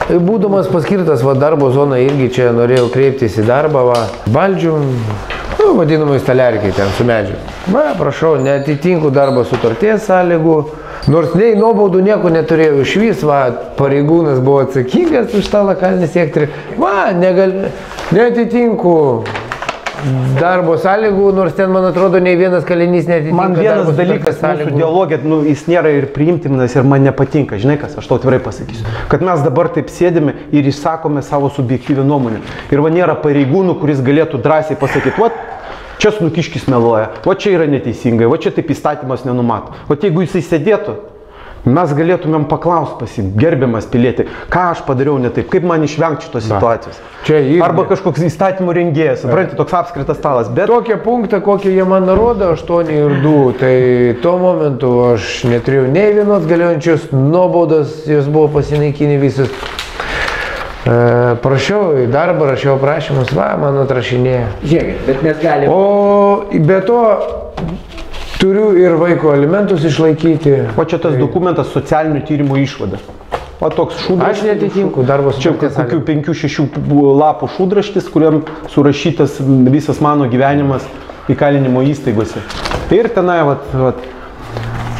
būdamas paskirtas darbo zoną irgi čia norėjau kreiptis į darbą, baldžių, vadinamai staliarkiai ten su medžiu. Prašau, neatitinku darbo sutarties sąlygų, nors nei nuobaudų nieko neturėjau išvis, pareigūnas buvo atsakingas už tą lokalinį sektorių, neatitinku darbo sąlygų, nors ten, man atrodo, nei vienas kalinys netitinka. Man vienas dalykas mūsų dialogė, jis nėra ir priimtinas ir man nepatinka. Žinai kas, aš tau atvirai pasakysiu. Kad mes dabar taip sėdime ir išsakome savo subjektyvią nuomonę. Ir nėra pareigūnų, kuris galėtų drąsiai pasakyti, čia Snukiškis meluoja, čia yra neteisingai, čia taip įstatymas nenumato. Jeigu jisai sėdėtų, mes galėtumėm paklausti pasim, gerbiamas pilietį, ką aš padariau ne taip, kaip man išvengti šitos situacijos. Arba kažkoks įstatymų rengėjas, supranti, toks apskritas stalas. Bet tokie punktą, kokie jie man nurodo, 8 ir 2, tai tuo momentu aš neturėjau nei vienos galiojančios nuobaudos, jos buvo pasinaikinę visus. Prašiau į darbą, rašiau prašymus, man atrašinėjo. Žiūrėkit, bet mes galime. O be to turiu ir vaiko alimentus išlaikyti. Čia tas dokumentas socialinių tyrimų išvada. Toks šūdraštis. Aš netitinku darbo sutarties sąlygų. Čia 5-6 lapų šūdraštis, kuriam surašytas visas mano gyvenimas įkalinimo įstaigose. Ir tenai,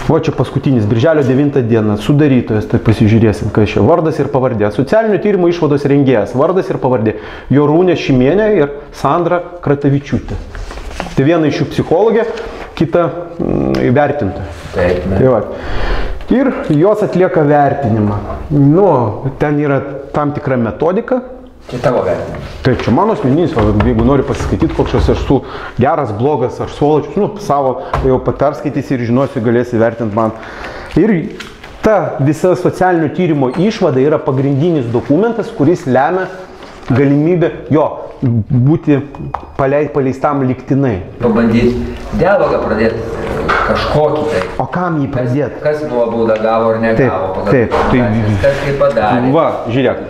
čia paskutinis, birželio 9 diena, sudarytojas, tai pasižiūrėsim, kas čia. Vardas ir pavardė. Socialinių tyrimų išvados rengėjas. Vardas ir pavardė. Jorūnė Šimienė ir Sandra Kratavičiūtė. Tai viena iš jų psichologė, kita įvertintoja. Ir jos atlieka vertinimą. Ten yra tam tikra metodika. Čia tavo vertinimas. Taip, čia mano asmeninis, jeigu nori pasiskaityti, koks aš esu geras, blogas, aš svoločius, savo jau perskaitysi ir žinosi, galėsi vertinti man. Ir ta visa socialinio tyrimo išvada yra pagrindinis dokumentas, kuris lemia galimybę būti paleistam lygtinai. Pabandyti dialogą pradėti kažkokį tai. O kam jį pradėti? Kas nuobaudą gavo ar negavo? Taip. Kas kaip padarė? Žiūrėk,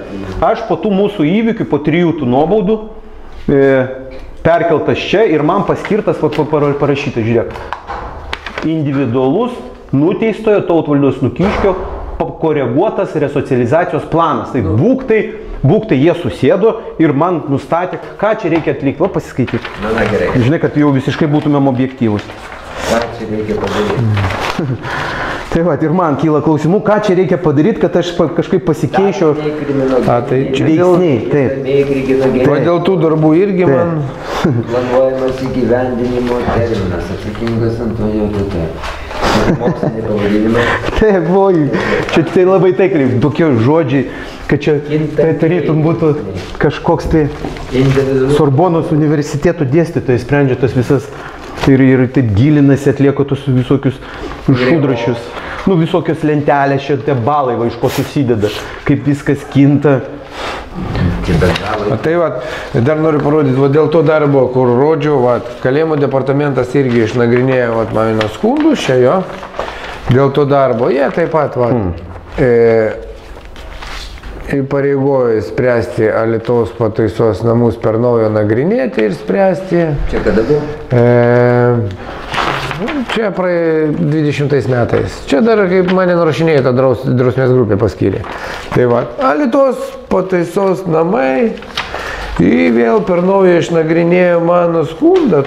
aš po tų mūsų įvykių, po 3 tų nuobaudų perkeltas čia ir man paskirtas parašyta, žiūrėk, individualus nuteistojo Tautvaldo Snukiškio koreguotas resocializacijos planas. Tai būktai jie susėdo ir man nustatė, ką čia reikia atlikti. Pasiskaityti. Na, gerai. Žinai, kad jau visiškai būtumėm objektyvūs. Ką čia reikia padaryti? Tai ir man kyla klausimų, ką čia reikia padaryti, kad aš kažkaip pasikeičiau. Tai čia veiksniai, taip. Dėl tų darbų irgi man planuojamas įgyvendinimo terminas, atsakingas ant to jau mokslinį pavadinimą. Taip, čia tai labai taikliai, tokie žodžiai, kad čia tai tarytum būtų kažkoks tai Sorbonos universiteto dėstytojas sprendžia tas visas ir taip gilinasi, atlieka tos visokius šūdrašius, visokios lentelės, čia tie balai, iš ko susideda, kaip viskas kinta. Tai dar noriu parodyti, dėl to darbo, kur rodžiau, kalėjimo departamentas irgi išnagrinėjo mano skundus čia jo, dėl to darbo, jie taip pat įpareigojo spręsti Alytaus pataisos namus per naujo nagrinėti ir spręsti. Čia kada buvo? Čia 20 metais. Čia dar kaip mane nurašinėjo tą drausmės grupę paskyrė. Tai Alytaus pataisos namai ir vėl per naują išnagrinėjo mano skundą.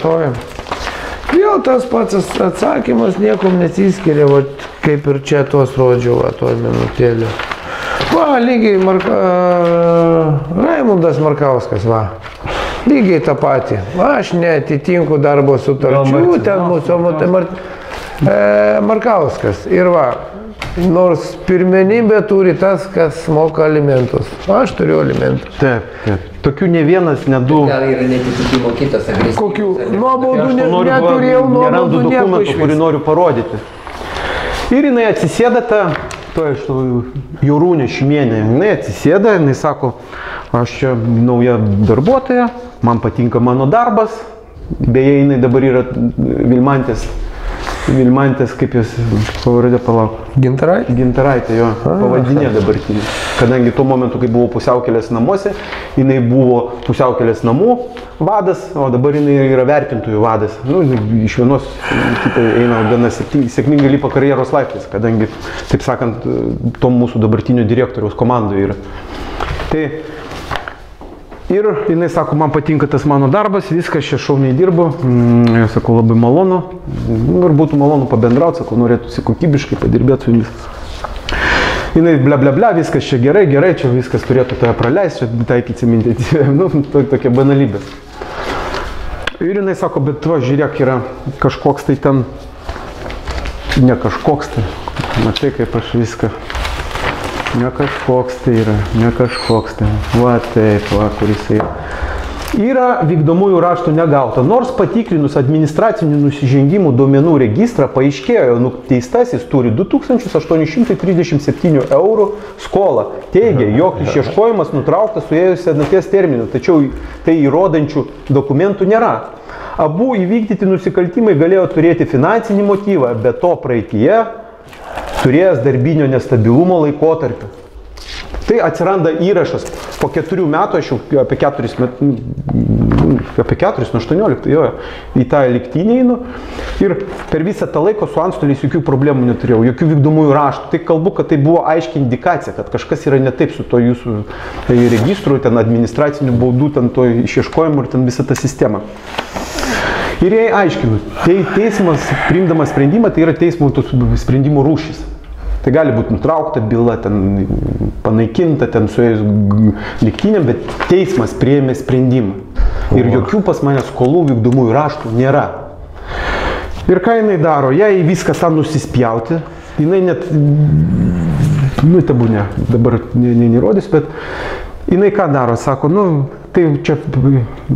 Vėl tas pats atsakymas niekom nesiskiria, kaip ir čia tuos rodžiau, toj minutėlį. Lygiai Raimundas Markauskas, lygiai tą patį. Aš neatitinku darbo sutarčių, ten mūsų Markauskas. Ir nors pirmenybė turi tas, kas moka alimentus. Aš turiu alimentus. Taip. Tokių ne vienas, ne du. Gal yra netitikimo kitas agresyvus. Kokių nuobaudų neturėjau, nuobaudų dokumentų, kurį noriu parodyti. Ir jinai atsisėda Jorūnė Šimienė, jinai atsisėda, jinai sako, aš čia nauja darbuotoja, man patinka mano darbas, beje, jinai dabar yra Vilmantės, kaip jūs pavardė, palauk. Gintaraitė? Gintaraitė, jo, pavadinė dabartinė. Kadangi tuo momentu, kai buvau pusiaukelės namuose, jinai buvo pusiaukelės namų vadas, o dabar jinai yra vertintojų vadas. Iš vienos kitai eina gana sėkmingai lipa karjeros laiptais, kadangi, taip sakant, to mūsų dabartinio direktoriaus komandoje yra. Tai ir jinai sako, man patinka tas mano darbas, viskas čia šauniai dirbu, sakau, labai malonu, ir būtų malonu pabendrauti, sakau, norėtųsi kokybiškai padirbėti su jumis. Jinai bla, viskas čia gerai, čia viskas turėtų tave praleisti, čia taikyti minti, nu, tokia banalybė. Ir jinai sako, bet va, žiūrėk, yra kažkoks tai ten, ne kažkoks tai, matai, kaip aš viską, ne kažkoks tai yra, va taip, va, kuris yra. Yra vykdomųjų raštų negauta, nors patikrinus administracinių nusižengimų duomenų registrą paaiškėjo, nuteistasis turi 2837 eurų skolą. Teigia, jog išieškojimas nutrauktas suėjus senaties terminų, tačiau tai įrodančių dokumentų nėra. Abu įvykdyti nusikaltimai galėjo turėti finansinį motyvą, bet to praeityje turėjęs darbinio nestabilumo laikotarpį. Tai atsiranda įrašas po 4 metų, aš jau apie 4 metų, apie 4, nuo 18, jo, į tą lygtinį einu. Ir per visą tą laiko su antstoliais jokių problemų neturėjau, jokių vykdomųjų raštų. Tai kalbu, kad tai buvo aiški indikacija, kad kažkas yra ne taip su to jūsų registru, ten administracinių baudų, ten to išieškojimu ir ten visą tą sistemą. Ir jai aiškinu, tai teismas priimdamas sprendimą, tai yra teismo sprendimų rūšis. Tai gali būti nutraukta byla, ten panaikinta, ten suėjus lygtiniam, bet teismas priėmė sprendimą. Ir jokių pas mane skolų vykdomųjų raštų nėra. Ir ką jinai daro? Jai viskas tam nusispjauti. Jinai net, nu, tebūne, dabar neįrodys, bet jinai ką daro? Sako, nu, tai čia,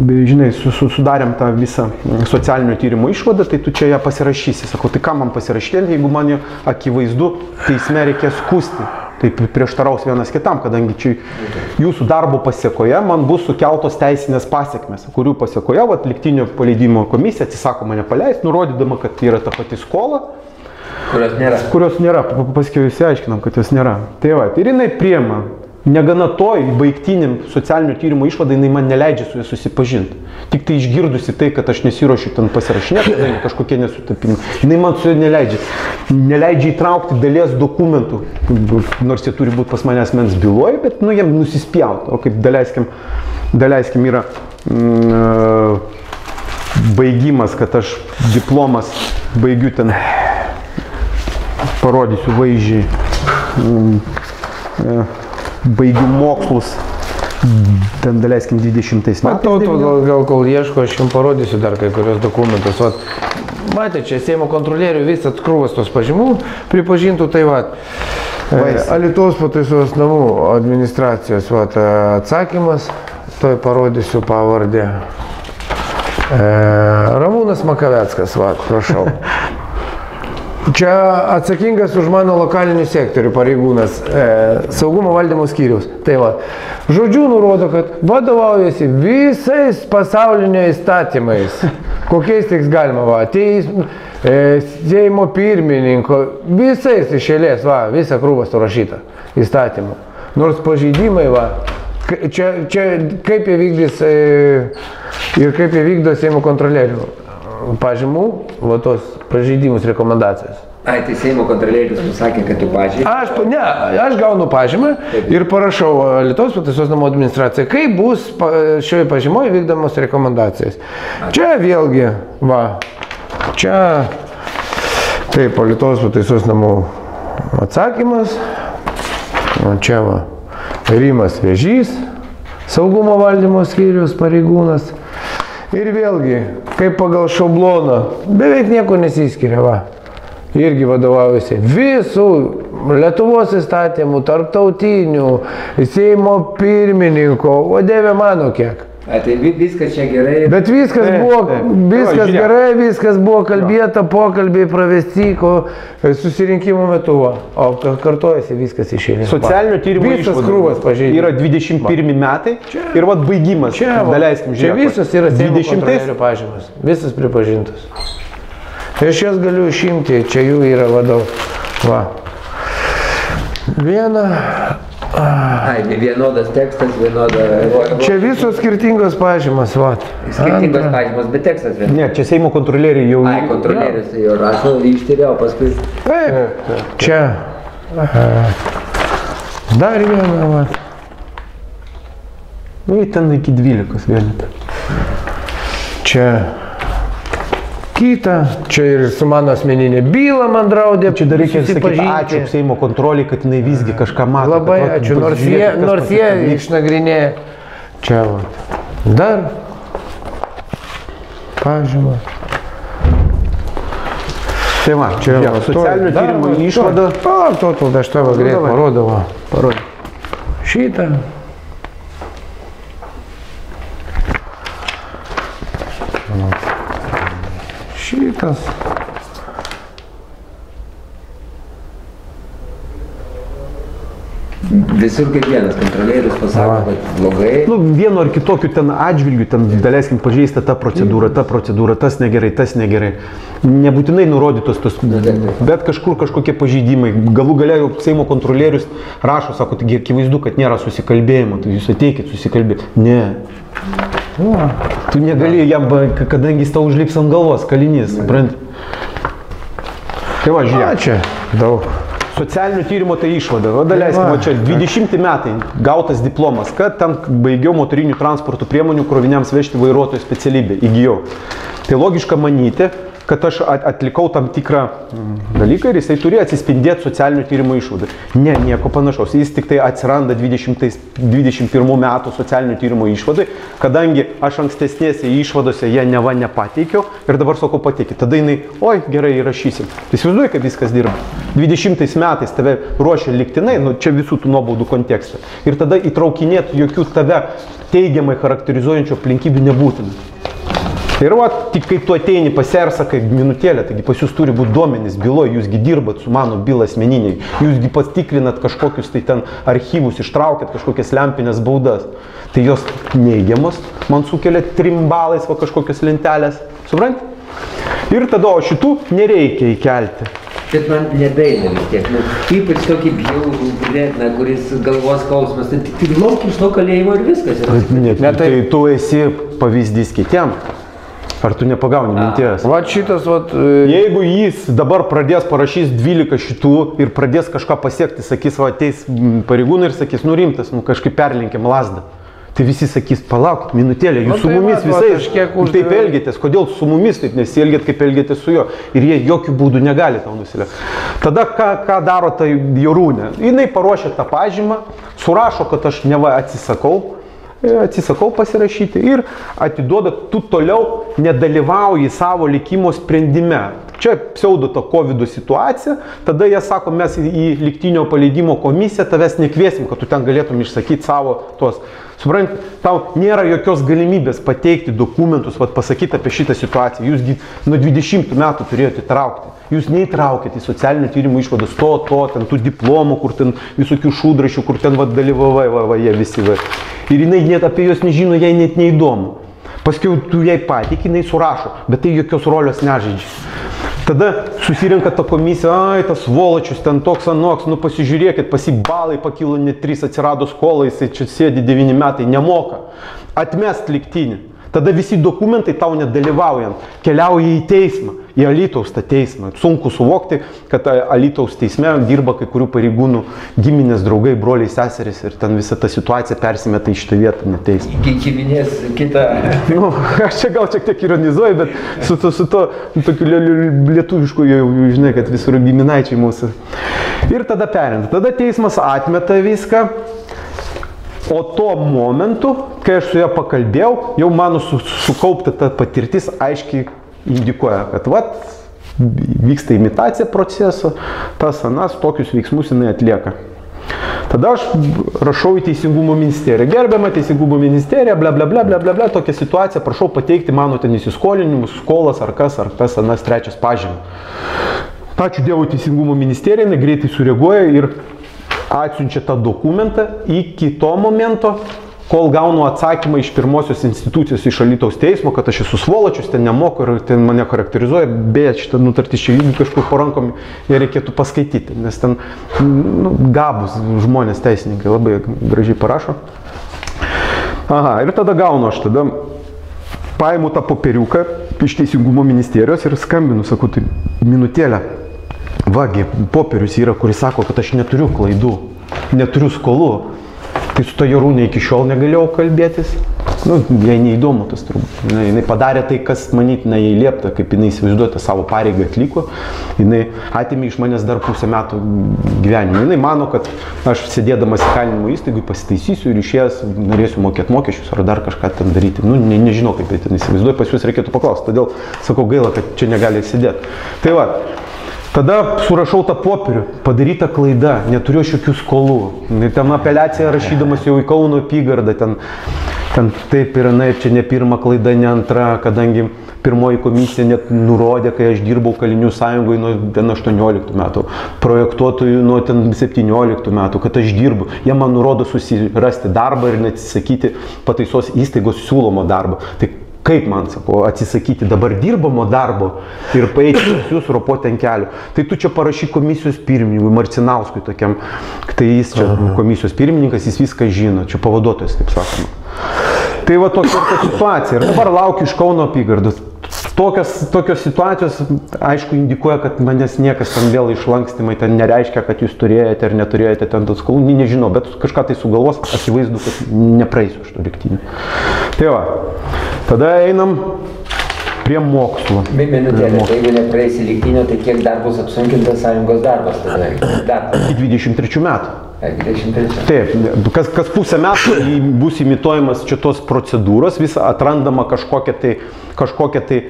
žinai, sudarėm tą visą socialinio tyrimo išvadą, tai tu čia ją pasirašysi. Sakau, tai ką man pasirašyti, jeigu man jau akivaizdu teisme reikės skųsti. Tai prieštaraus vienas kitam, kadangi čia jūsų darbo pasiekoje man bus sukeltos teisinės pasiekmes, kurių pasiekoje lygtinio paleidimo komisija atsisako mane paleisti, nurodydama, kad yra ta pati skola. Kurios nėra. Paskiau išsiaiškinam, kad jos nėra. Tai va, ir jinai priima. Negana to, baigtiniam socialinio tyrimo išvada, jinai man neleidžia su juo susipažinti. Tik tai išgirdusi tai, kad aš nesiruošiu ten pasirašinėti, kažkokie nesutapimai. Jinai man su juo neleidžia. Neleidžia įtraukti dalies dokumentų, nors jie turi būti pas mane asmens byloje, bet nu jiem nusispjauti. O kaip daleiskim yra baigimas, kad aš diplomas baigiu ten, parodysiu vaizdžiai. Baigiu mokslus, ten daleiskim 20 metais. Matau, gal kol ieško, aš jums parodysiu dar kai kurios dokumentus. Matė, čia Seimo kontrolierių visas krūvas tos pažymų pripažintų, tai va, Alytaus pataisos namų administracijos atsakymas, toj parodysiu pavardę. Ramūnas Makaveckas, va, prašau. Čia atsakingas už mano lokalinių sektorių pareigūnas, saugumo valdymo skyriaus. Tai va, žodžiu nurodo, kad vadovaujasi visais pasaulinio įstatymais, kokiais tiks galima, va, Seimo pirmininko, visais iš eilės, va, visą krūvą surašyta įstatymą. Nors pažeidimai, va, čia kaip jie vykdys ir kaip jie vykdo Seimo kontrolierių pažymų, va tos pažeidimus rekomendacijos. Ai, tai Seimo kontrolierius pasakė, kad tu pažeidai? Aš gaunu pažymą ir parašau Alytaus pataisos namų administracijai, kaip bus šioje pažymoje vykdomos rekomendacijos. Čia vėlgi, va, čia taip, Alytaus pataisos namų atsakymas, o čia va, Rimas Vėžys, saugumo valdymo skyriaus pareigūnas. Ir vėlgi, kaip pagal šabloną, beveik nieko nesiskiria, va. Irgi vadovaujasi visų Lietuvos įstatymų, tarptautinių, Seimo pirmininko, o Dieve mano kiek. A, tai viskas čia gerai. Bet viskas gerai, viskas buvo kalbėta, pokalbiai pravesti susirinkimo metu. O kartojasi viskas iš eilės. Socialinio tyrimo išvada yra 21 metai ir vat baigimas. Čia visos yra Seimo kontrolierių pažymas. Visas pripažintas. Aš jas galiu išimti, čia jų yra vadovų. Va. Viena. Ai, vienodas tekstas, vienoda... Čia visos skirtingos pažymas, va. Skirtingos pažymas, bet tekstas vienas. Ne, čia Seimo kontrolieriai jau... Ai, kontrolierius jau rašo, ištyrė, o paskui... Taip, čia... Dar viena, va. Nu, ten iki 12 vienetą. Čia kita, čia ir su mano asmeninė byla man draudė. Čia dar reikia sakyti ačiū Seimo kontroliai, kad jinai visgi kažką mato. Labai ačiū, nors jie išnagrinėja. Čia vat. Dar pažymą. Tai va, čia socialinio tyrimo išvada. Tada aš tavo greit parodau. Parodau. Šitą. Šitas. Visur kaip vienas kontrolierius pasako, kad blogai. Nu, vienu ar kitokiu ten atžvilgiu, ten daleiskim pažeista ta procedūra, tas negerai. Nebūtinai nurodytos tos, bet kažkur kažkokie pažeidimai. Galų gale jau Seimo kontrolierius rašo, sako, taigi akivaizdu, kad nėra susikalbėjimo, tai jūs ateikit susikalbėti. Ne. Tu negali jam, kadangi jis tau užlips ant galvos, kalinys, supranti. Tai va, žiūrėk. Čia daug. Socialinio tyrimo tai išvada. O daleiskim, čia 20 metai gautas diplomas, kad ten baigiau motorinių transporto priemonių kroviniams vežti vairuotojo specialybę, įgijau. Tai logiška manyti, kad aš atlikau tam tikrą dalyką ir jisai turi atsispindėti socialinio tyrimo išvadą. Ne, nieko panašaus. Jis tik tai atsiranda 21 metų socialinio tyrimo išvadai, kadangi aš ankstesnėse išvadose ją neva nepateikiau ir dabar sakau pateikit. Tada jinai, oi, gerai, įrašysim. Tai įsivaizduoji, kaip viskas dirba. 20 metais tave ruošia lygtinai, nu čia visų tų nuobaudų kontekste. Ir tada įtraukinėti jokių tave teigiamai charakterizuojančių aplinkybių nebūtina. Ir va, tik kai tu ateini pas Ersą kaip minutėlę, taigi pas jūs turi būti duomenys byloje, jūsgi dirbat su mano byla asmeniniai, jūsgi patikrinat kažkokius tai ten archyvus, ištraukėt kažkokias lempinės baudas. Tai jos neigiamos, man sukelia 3 balais va kažkokios lentelės, supranti? Ir tada, o šitų nereikia įkelti. Bet man nebeina vis tiek, nu, ypač tokį bjaurų bredną, kuris galvos skausmas, tai tik lauk iš to kalėjimo ir viskas. Tai tu esi pavyzdys kitiem. Ar tu nepagauni minties? Va šitas, vat... Jeigu jis dabar parašys 12 šitų ir pradės kažką pasiekti, sakys, va, ateis pareigūnai ir sakys, nu rimtas, nu kažkaip perlenkėm lazdą. Tai visi sakys, palaukit, minutėlė, jūs su mumis visais taip elgėtės, kodėl su mumis taip nesielgėt, kaip elgėtės su juo. Ir jie jokių būdų negali tau nusileisti. Tada ką daro tai Jorūnė? Jinai paruošia tą pažymą, surašo, kad aš neva atsisakau pasirašyti ir atiduoda, tu toliau nedalyvauji savo likimo sprendime. Čia pseudo ta COVID situacija, tada jie sako, mes į lygtinio paleidimo komisiją tavęs nekviesim, kad tu ten galėtum išsakyti savo tuos. Supranti, tau nėra jokios galimybės pateikti dokumentus, pasakyti apie šitą situaciją. Jūs nuo 20 metų turėjote įtraukti. Jūs neįtraukėte į socialinio tyrimų išvadas ten tų diplomų, kur ten visokių šūdrašių, kur ten dalyvavai, jie visi. Ir jinai net apie juos nežino, jai net neįdomu. Paskiau tu jai pateiki, jinai surašo, bet tai jokios rolios nežaidžia. Tada susirinka ta komisija, ai, tas voločius, ten toks anoks, nu pasižiūrėkit, balai pakilo net 3, atsirado skola, jisai čia sėdi 9 metai, nemoka. Atmest lygtinį. Tada visi dokumentai tau nedalyvaujant keliauja į teismą, į Alytaus tą teismą. Sunku suvokti, kad Alytaus teisme dirba kai kurių pareigūnų giminės, draugai, broliai, seserys ir ten visa ta situacija persimeta į šitą vietą, ne teismą. Giminės kitą. Nu, aš čia gal šiek tiek ironizuoju, bet su to tokiu lietuvišku, žinai, kad visur giminaičiai mūsų. Ir tada perinti. Tada teismas atmeta viską. O tuo momentu, kai aš su ją pakalbėjau, jau mano sukaupta ta patirtis aiškiai indikuoja, kad vyksta imitacija proceso, tas anas, tokius veiksmus jinai atlieka. Tada aš rašau į Teisingumo ministeriją. Gerbiama Teisingumo ministerija, bla bla bla bla bla, tokia situacija, prašau pateikti mano ten įsiskolinimus, skolas ar kas anas trečias pažymą. Ačiū Dievui, Teisingumo ministerija, jinai greitai sureaguoja ir atsiunčia tą dokumentą iki to momento, kol gaunu atsakymą iš pirmosios institucijos iš Alytaus teismo, kad aš esu svoločius, ten nemoku ir ten mane charakterizuoja, beje, šitą nutartį čia kažkur po rankom ją reikėtų paskaityti, nes ten gabus žmonės teisininkai labai gražiai parašo. Aha, ir tada gaunu aš, tada paimu tą popieriuką iš Teisingumo ministerijos ir skambinu, sakau, tai minutėlę. Vagi, popierius yra, kuris sako, kad aš neturiu klaidų, neturiu skolų. Tai su to Jarūne iki šiol negalėjau kalbėtis. Nu, jai neįdomu tas turbūt. Jinai padarė tai, kas manytina jai liepta, kaip jinai įsivaizduota savo pareigą atliko. Jinai atėmė iš manęs dar pusę metų gyvenimo. Jinai mano, kad aš sėdėdamas įkalinimo įstaigui pasitaisysiu ir išėjęs norėsiu mokėti mokesčius ar dar kažką ten daryti. Nu, nežinau, kaip ten įsivaizduoju, pas jūs reikėtų paklausti. Todėl sakau, gaila, kad čia negali sėdėti. Tai va. Tada surašau tą popierių, padaryta klaida, neturiu jokių skolų. Ten apeliaciją rašydamas jau į Kauno apygardą, ten taip ir anaip, čia ne pirma klaida, ne antra, kadangi pirmoji komisija net nurodė, kai aš dirbau Kalinių sąjungoje nuo 18 metų, projektuotojų nuo 17 metų, kad aš dirbu. Jie man nurodo susirasti darbą ir neatsisakyti pataisos įstaigos siūlomo darbo. Tai kaip man, sako, atsisakyti dabar dirbamo darbo ir paeiti pas jūs ropoti ant kelių. Tai tu čia parašy komisijos pirmininkui, Marcinauskui tokiam, tai jis čia komisijos pirmininkas, jis viską žino, čia pavaduotojas, kaip sakoma. Tai va tokia situacija. Ir dabar laukiu iš Kauno apygardos. Tokios situacijos, aišku, indikuoja, kad manęs niekas ten vėl išlankstimai, ten nereiškia, kad jūs turėjote ar neturėjote ten tos skolų, nežinau, bet kažką tai sugalvos, akivaizdu, kad nepraeisiu iš to lygtinio. Tai va, tada einam prie mokslo. Minutėlė, jeigu nepraeisi lygtinio, tai kiek dar bus apsunkintas sąjungos darbas tada? Iki 23 metų. 23. Taip, kas pusę metų bus imituojamas čia tos procedūros, vis atrandama kažkokia tai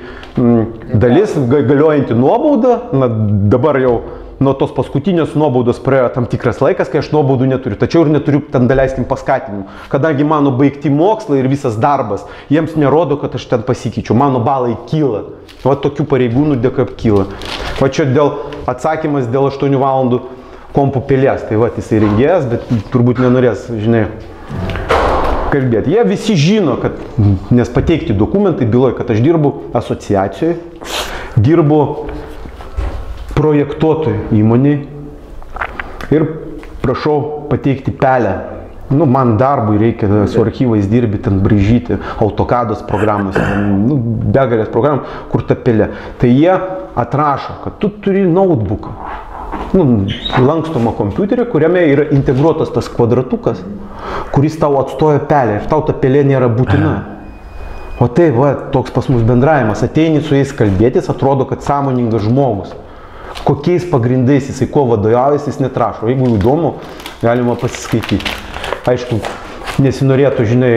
dalis, galiojanti nuobauda, na, dabar jau nuo tos paskutinės nuobaudos praėjo tam tikras laikas, kai aš nuobaudų neturiu, tačiau ir neturiu ten daleiskim paskatinimų, kadangi mano baigti mokslai ir visas darbas, jiems nerodo, kad aš ten pasikeičiu, mano balai kyla, va tokių pareigūnų dėka kyla. Va čia atsakymas dėl 8 valandų kompų pelės, tai va, jisai rengėjas, bet turbūt nenorės, žinai, kalbėti. Jie visi žino, kad, nes pateikti dokumentai byloja, kad aš dirbu asociacijoje, dirbu projektuotojų įmoniai ir prašau pateikti pelę. Nu, man darbui reikia su archyvais dirbi, ten braižyti, autokados programos, nu, begalės programų, kur ta pelė. Tai jie atrašo, kad tu turi notebooką. Lankstomą kompiuterį, kuriame yra integruotas tas kvadratukas, kuris tau atstoja pelę ir tau ta pelė nėra būtina. O tai, va, toks pas mus bendravimas, ateini su jais kalbėtis, atrodo, kad sąmoningas žmogus. Kokiais pagrindais jisai, ko vadovaujasi, jis netrašo. Jeigu įdomu, galima pasiskaityti. Aišku, nesinorėtų, žinai,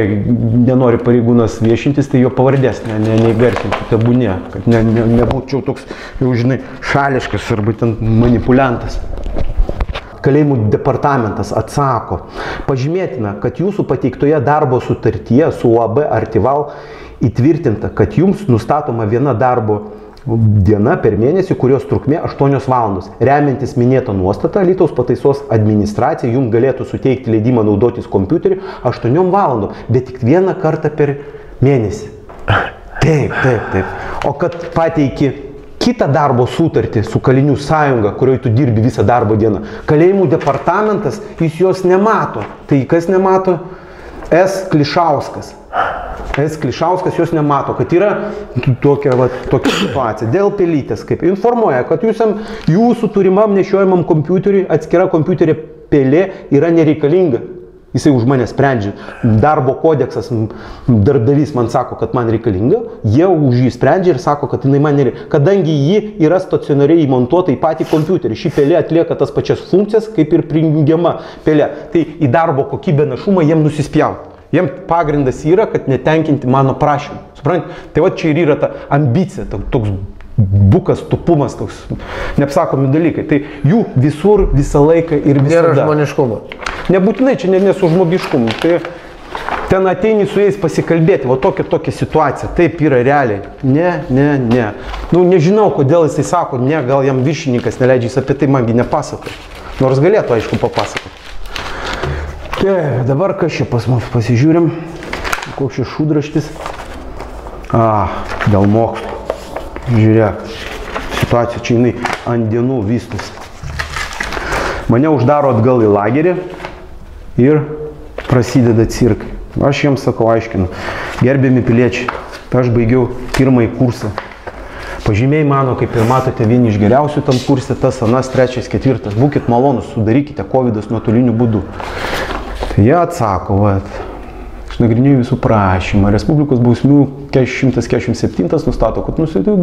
nenori pareigūnas viešintis, tai jo pavardės neįgarsinti, tebūnė, kad nebūčiau toks, jau, žinai, šališkas arba ten manipuliantas. Kalėjimų departamentas atsako, pažymėtina, kad jūsų pateiktoje darbo sutartyje su UAB Artival įtvirtinta, kad jums nustatoma viena darbo diena per mėnesį, kurios trukmė 8 valandos. Remiantis minėtą nuostatą, Alytaus pataisos administracija jums galėtų suteikti leidimą naudotis kompiuteriu 8 valandom, bet tik vieną kartą per mėnesį. Taip. O kad pateiki kitą darbo sutartį su Kalinių sąjunga, kurioje tu dirbi visą darbo dieną, kalėjimų departamentas, jis jos nemato. Tai kas nemato? S. Klišauskas. Klišauskas jos nemato, kad yra tokia situacija. Dėl pelytės, kaip informuoja, kad jūsų turimam nešiojamam kompiuteriui atskira kompiuterio pelė yra nereikalinga. Jisai už mane sprendžia. Darbo kodeksas, darbdavys man sako, kad man reikalinga, jie už jį sprendžia ir sako, kad jinai man nereikalinga. Kadangi ji yra stacionariai įmontuota į patį kompiuterį, ši pelė atlieka tas pačias funkcijas, kaip ir prijungiama pelė. Tai į darbo kokybę našumą jiem nusispjauti. Jiems pagrindas yra, kad netenkinti mano prašymą. Suprantate? Tai va čia ir yra ta ambicija, toks bukas, tupumas, toks neapsakomi dalykai. Tai jų visur, visą laiką ir visada. Nėra žmoniškumo. Nebūtinai, čia nesu žmogiškumu. Tai ten ateini su jais pasikalbėti, va tokia situacija. Taip yra realiai. Ne. Nu, nežinau, kodėl jisai sako, ne, gal jam viršininkas neleidžia, jis apie tai mangi nepasakoja. Nors galėtų, aišku, papasakoti. Taip, dabar kas čia pas mus pasižiūrim, koks čia šūdraštis. Dėl mokslo. Žiūrėk, situacija čia jinai ant dienų vystosi. Mane uždaro atgal į lagerį ir prasideda cirkai. Aš jiems sakau, aiškinu, gerbiami piliečiai, aš baigiau 1 kursą. Pažymiai mano, kaip ir matote, vieni iš geriausių tam kurse, tas, anas, 3, 4. Būkit malonus, sudarykite COVID nuotoliniu būdu. Jie atsako, išnagrinėjau visų prašymą. Respublikos bausmių 147 nustato, kad nustatytų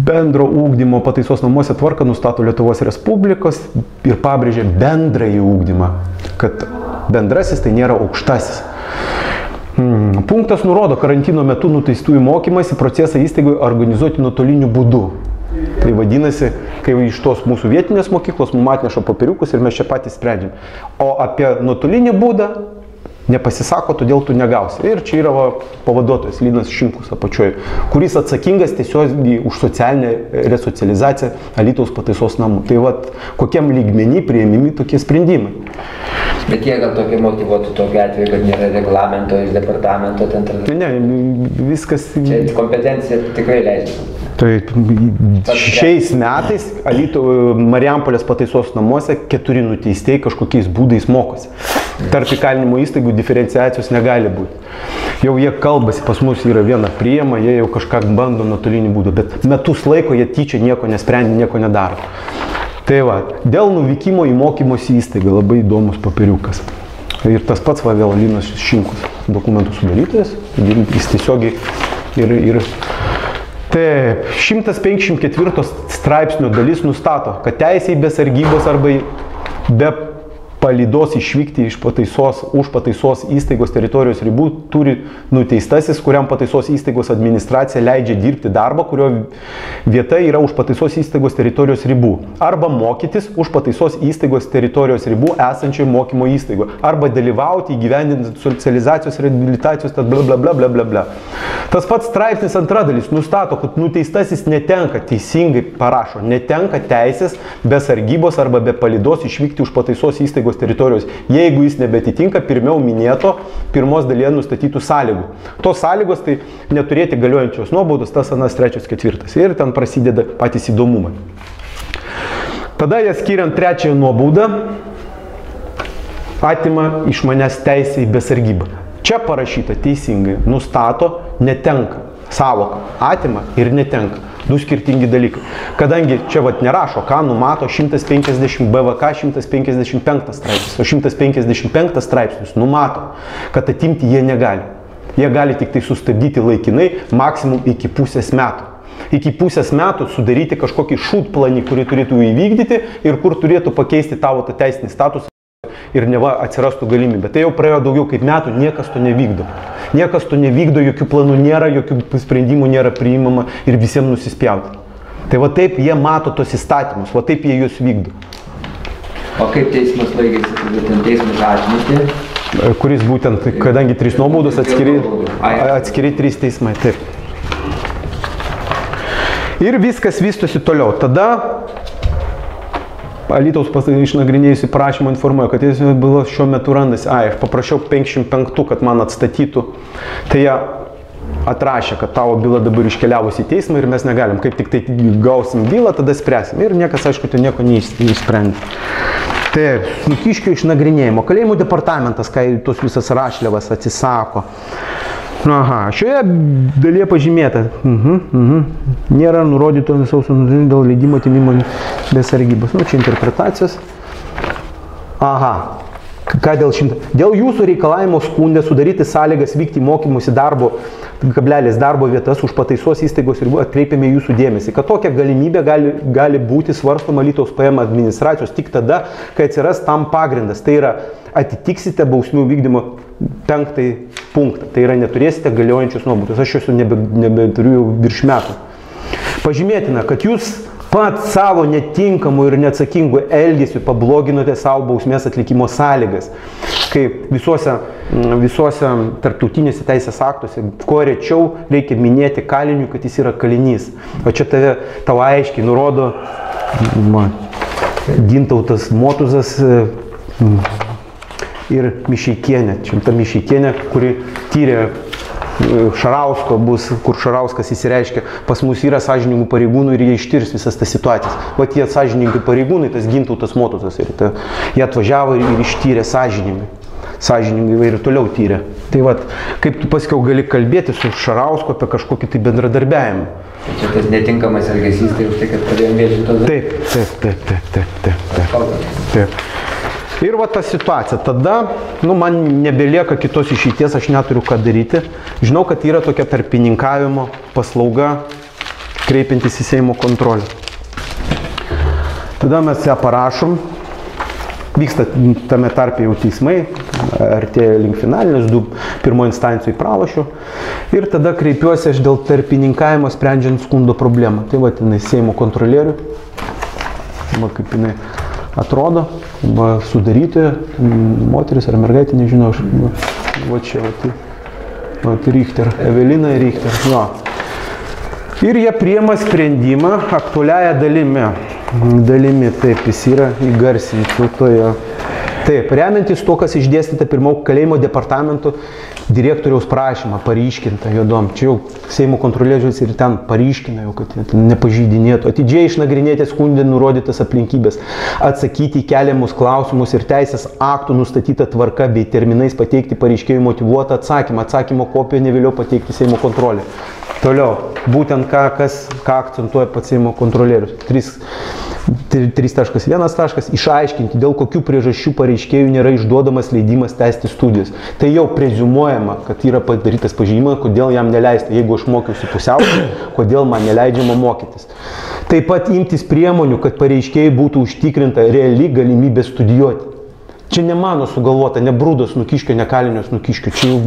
bendro ūkdymo pataisos namuose tvarką nustato Lietuvos Respublikos ir pabrėžė bendrąjį ūkdymą, kad bendrasis tai nėra aukštasis. Punktas nurodo karantino metu nuteistųjų mokymasi procesą įstaigoje organizuoti nuotoliniu būdu. Tai vadinasi, kai iš tos mūsų vietinės mokyklos mums atneša popieriukus ir mes čia patys sprendžiam. O apie nuotolinį būdą nepasisako, todėl tu negausi. Ir čia yra pavaduotojas Linas Šimkus apačioje, kuris atsakingas tiesiogiai už socialinę resocializaciją Alytaus pataisos namų. Tai kokiam lygmenį priėmimi tokie sprendimai. Bet jie gal tokie motyvuotų tokiu atveju, kad nėra reglamento iš departamento ten. Ne, viskas. Čia kompetencija tikrai leidžia. Tai šiais metais Marijampolės pataisos namuose 4 nuteistieji kažkokiais būdais mokosi. Tarp įkalinimo įstaigų diferenciacijos negali būti. Jau jie kalbasi, pas mus yra viena priema, jie jau kažką bando nuotolinį būdą, bet metus laiko jie tyčia nieko nesprendė, nieko nedaro. Tai dėl nuvykimo į mokymosi įstaigą labai įdomus papiriukas. Ir tas pats vėl Linas Šimkus, dokumentų sudarytojas, jis tiesiogiai ir Taip, 154 straipsnio dalis nustato, kad teisė be sargybos arba be palydos išvykti už pataisos įstaigos teritorijos ribų turi nuteistasis, kuriam pataisos įstaigos administracija leidžia dirbti darbą, kurio vieta yra už pataisos įstaigos teritorijos ribų. Arba mokytis už pataisos įstaigos teritorijos ribų esančioje mokymo įstaigoje. Arba dalyvauti įgyvendinant socializacijos, rehabilitacijos, bla. Tas pats straipsnis antra dalis nustato, kad nuteistasis netenka, teisingai parašo, netenka teisės be sargybos arba be palydos išvykti už pataisos įstaigos teritorijos, jeigu jis nebetitinka pirmiau minėto pirmos dalyje nustatytų sąlygų. Tos sąlygos tai neturėti galiojančios nuobaudos, tas anas 3, 4. Ir ten prasideda patys įdomumai. Tada jie skiriant 3 nuobaudą atima iš manęs teisę į besargybą. Čia parašyta teisingai, nustato, netenka. Sąvoka atima ir netenka. 2 skirtingi dalykai. Kadangi čia nerašo, ką numato 150 BVK 155 straipsnis, o 155 straipsnis numato, kad atimti jie negali. Jie gali tik tai sustabdyti laikinai, maksimum iki pusės metų. Iki pusės metų sudaryti kažkokį šūdplanį, kurį turėtų įvykdyti ir kur turėtų pakeisti tavo teisinį statusą ir neva atsirastų galimybė. Tai jau praėjo daugiau kaip metų, niekas to nevykdo. Niekas to nevykdo, jokių planų nėra, jokių sprendimų nėra priimama ir visiems nusispjauti. Tai taip jie mato tos įstatymus, taip jie juos vykdo. O kaip teismas laikėsi, kad teismas atmetė? Kuris būtent, kadangi 3 nuobaudos, atskiri 3 teismai. Taip. Ir viskas vystosi toliau. Tada Alytaus išnagrinėjusi prašymą informuoja, kad jis buvo šiuo metu randasi. Aš paprašiau 55, kad man atstatytų. Tai jie atrašė, kad tavo byla dabar iškeliavusi į teismą ir mes negalim. Kaip tik tai gausim bylą, tada spręsim. Ir niekas, aišku, tai nieko neišsprendė. Tai Snukiškio išnagrinėjimo. Kalėjimų departamentas, kai tos visas rašliavas atsisako. Aha, šioje dalyje pažymėta. Nėra nurodyto visaus dėl leidimo atimimo be sargybos. Čia interpretacijos. Aha. Ką dėl 100? Dėl jūsų reikalavimo skundė sudaryti sąlygas vykti mokymusi darbo vietas už pataisos įstaigos ribų atkreipiame jūsų dėmesį, kad tokia galimybė gali būti svarstoma Alytaus PM administracijos tik tada, kai atsiras tam pagrindas. Tai yra, atitiksite bausmių vykdymo 5 punktą. Tai yra, neturėsite galiojančius nuobaudos. Aš jūsų nebeturiu jau virš metų. Pažymėtina, kad jūs pat savo netinkamų ir neatsakingų elgesių pabloginote savo bausmės atlikimo sąlygas. Kai visuose tarptautinėse teisės aktuose, kuo rečiau reikia minėti kaliniui, kad jis yra kalinys. O čia tavo aiškiai nurodo Gintautas Motuzas ir Mišeikienė. Čia ta Mišeikienė, kuri tyrė Šarausko kur Šarauskas įsireiškia, pas mus yra sąžiningų pareigūnų ir jie ištirs visas tas situacijas. Jie sąžiningai pareigūnai, tas Gintautas Motuzas, jie atvažiavo ir ištyrė sąžiningai ir toliau tyrė. Tai kaip tu paskiau gali kalbėti su Šarausko apie kažkokį tai bendradarbiavimą. Čia tas netinkamas elgesys, tai už tai, kad pradėjom vėžį tos. Taip. Ir va ta situacija. Tada, man nebelieka kitos išeities, aš neturiu ką daryti. Žinau, kad yra tokia tarpininkavimo paslauga, kreipiantis į Seimo kontrolę. Tada mes ją parašom. Vyksta tame tarpe jau teismai, artėja link finalinės, 2 pirmo instancijų pralošiu. Ir tada kreipiuosi aš dėl tarpininkavimo sprendžiant skundo problemą. Tai va, jinai Seimo kontrolierių. Va, kaip jinai atrodo, va, sudarytoja, moteris ar mergaitė, nežinau, va čia, va, Richter, Evelina Richter, jo. Ir jie priima sprendimą aktualiaja dalimi, taip, jis yra įgarsinti toje. Taip, remiantis to, kas išdėstyta pirmo kalėjimo departamento direktoriaus prašymą, paryškinta juodom. Čia jau Seimo kontrolierius ir ten paryškina jau, kad nepažeidinėtų. Atidžiai išnagrinėti skunde nurodytas aplinkybės, atsakyti į keliamus klausimus ir teisės aktų nustatyta tvarka bei terminais pateikti pareiškėjui motyvuotą atsakymą. Atsakymo kopiją ne vėliau pateikti Seimo kontrolė. Toliau, būtent ką akcentuoja pats Seimo kontrolierius. 3.1. Išaiškinti, dėl kokių priežasčių pareiškėjų nėra išduodamas leidimas tęsti studijas. Tai jau preziumuojama, kad yra padarytas pažeidimas, kodėl jam neleista. Jeigu aš mokiausi pusiausiai, kodėl man neleidžiama mokytis. Taip pat imtis priemonių, kad pareiškėjai būtų užtikrinta reali galimybė studijuoti. Čia ne mano sugalvota, ne Brūdos Nukiškio, ne Kalinios Nukiškio. Čia jau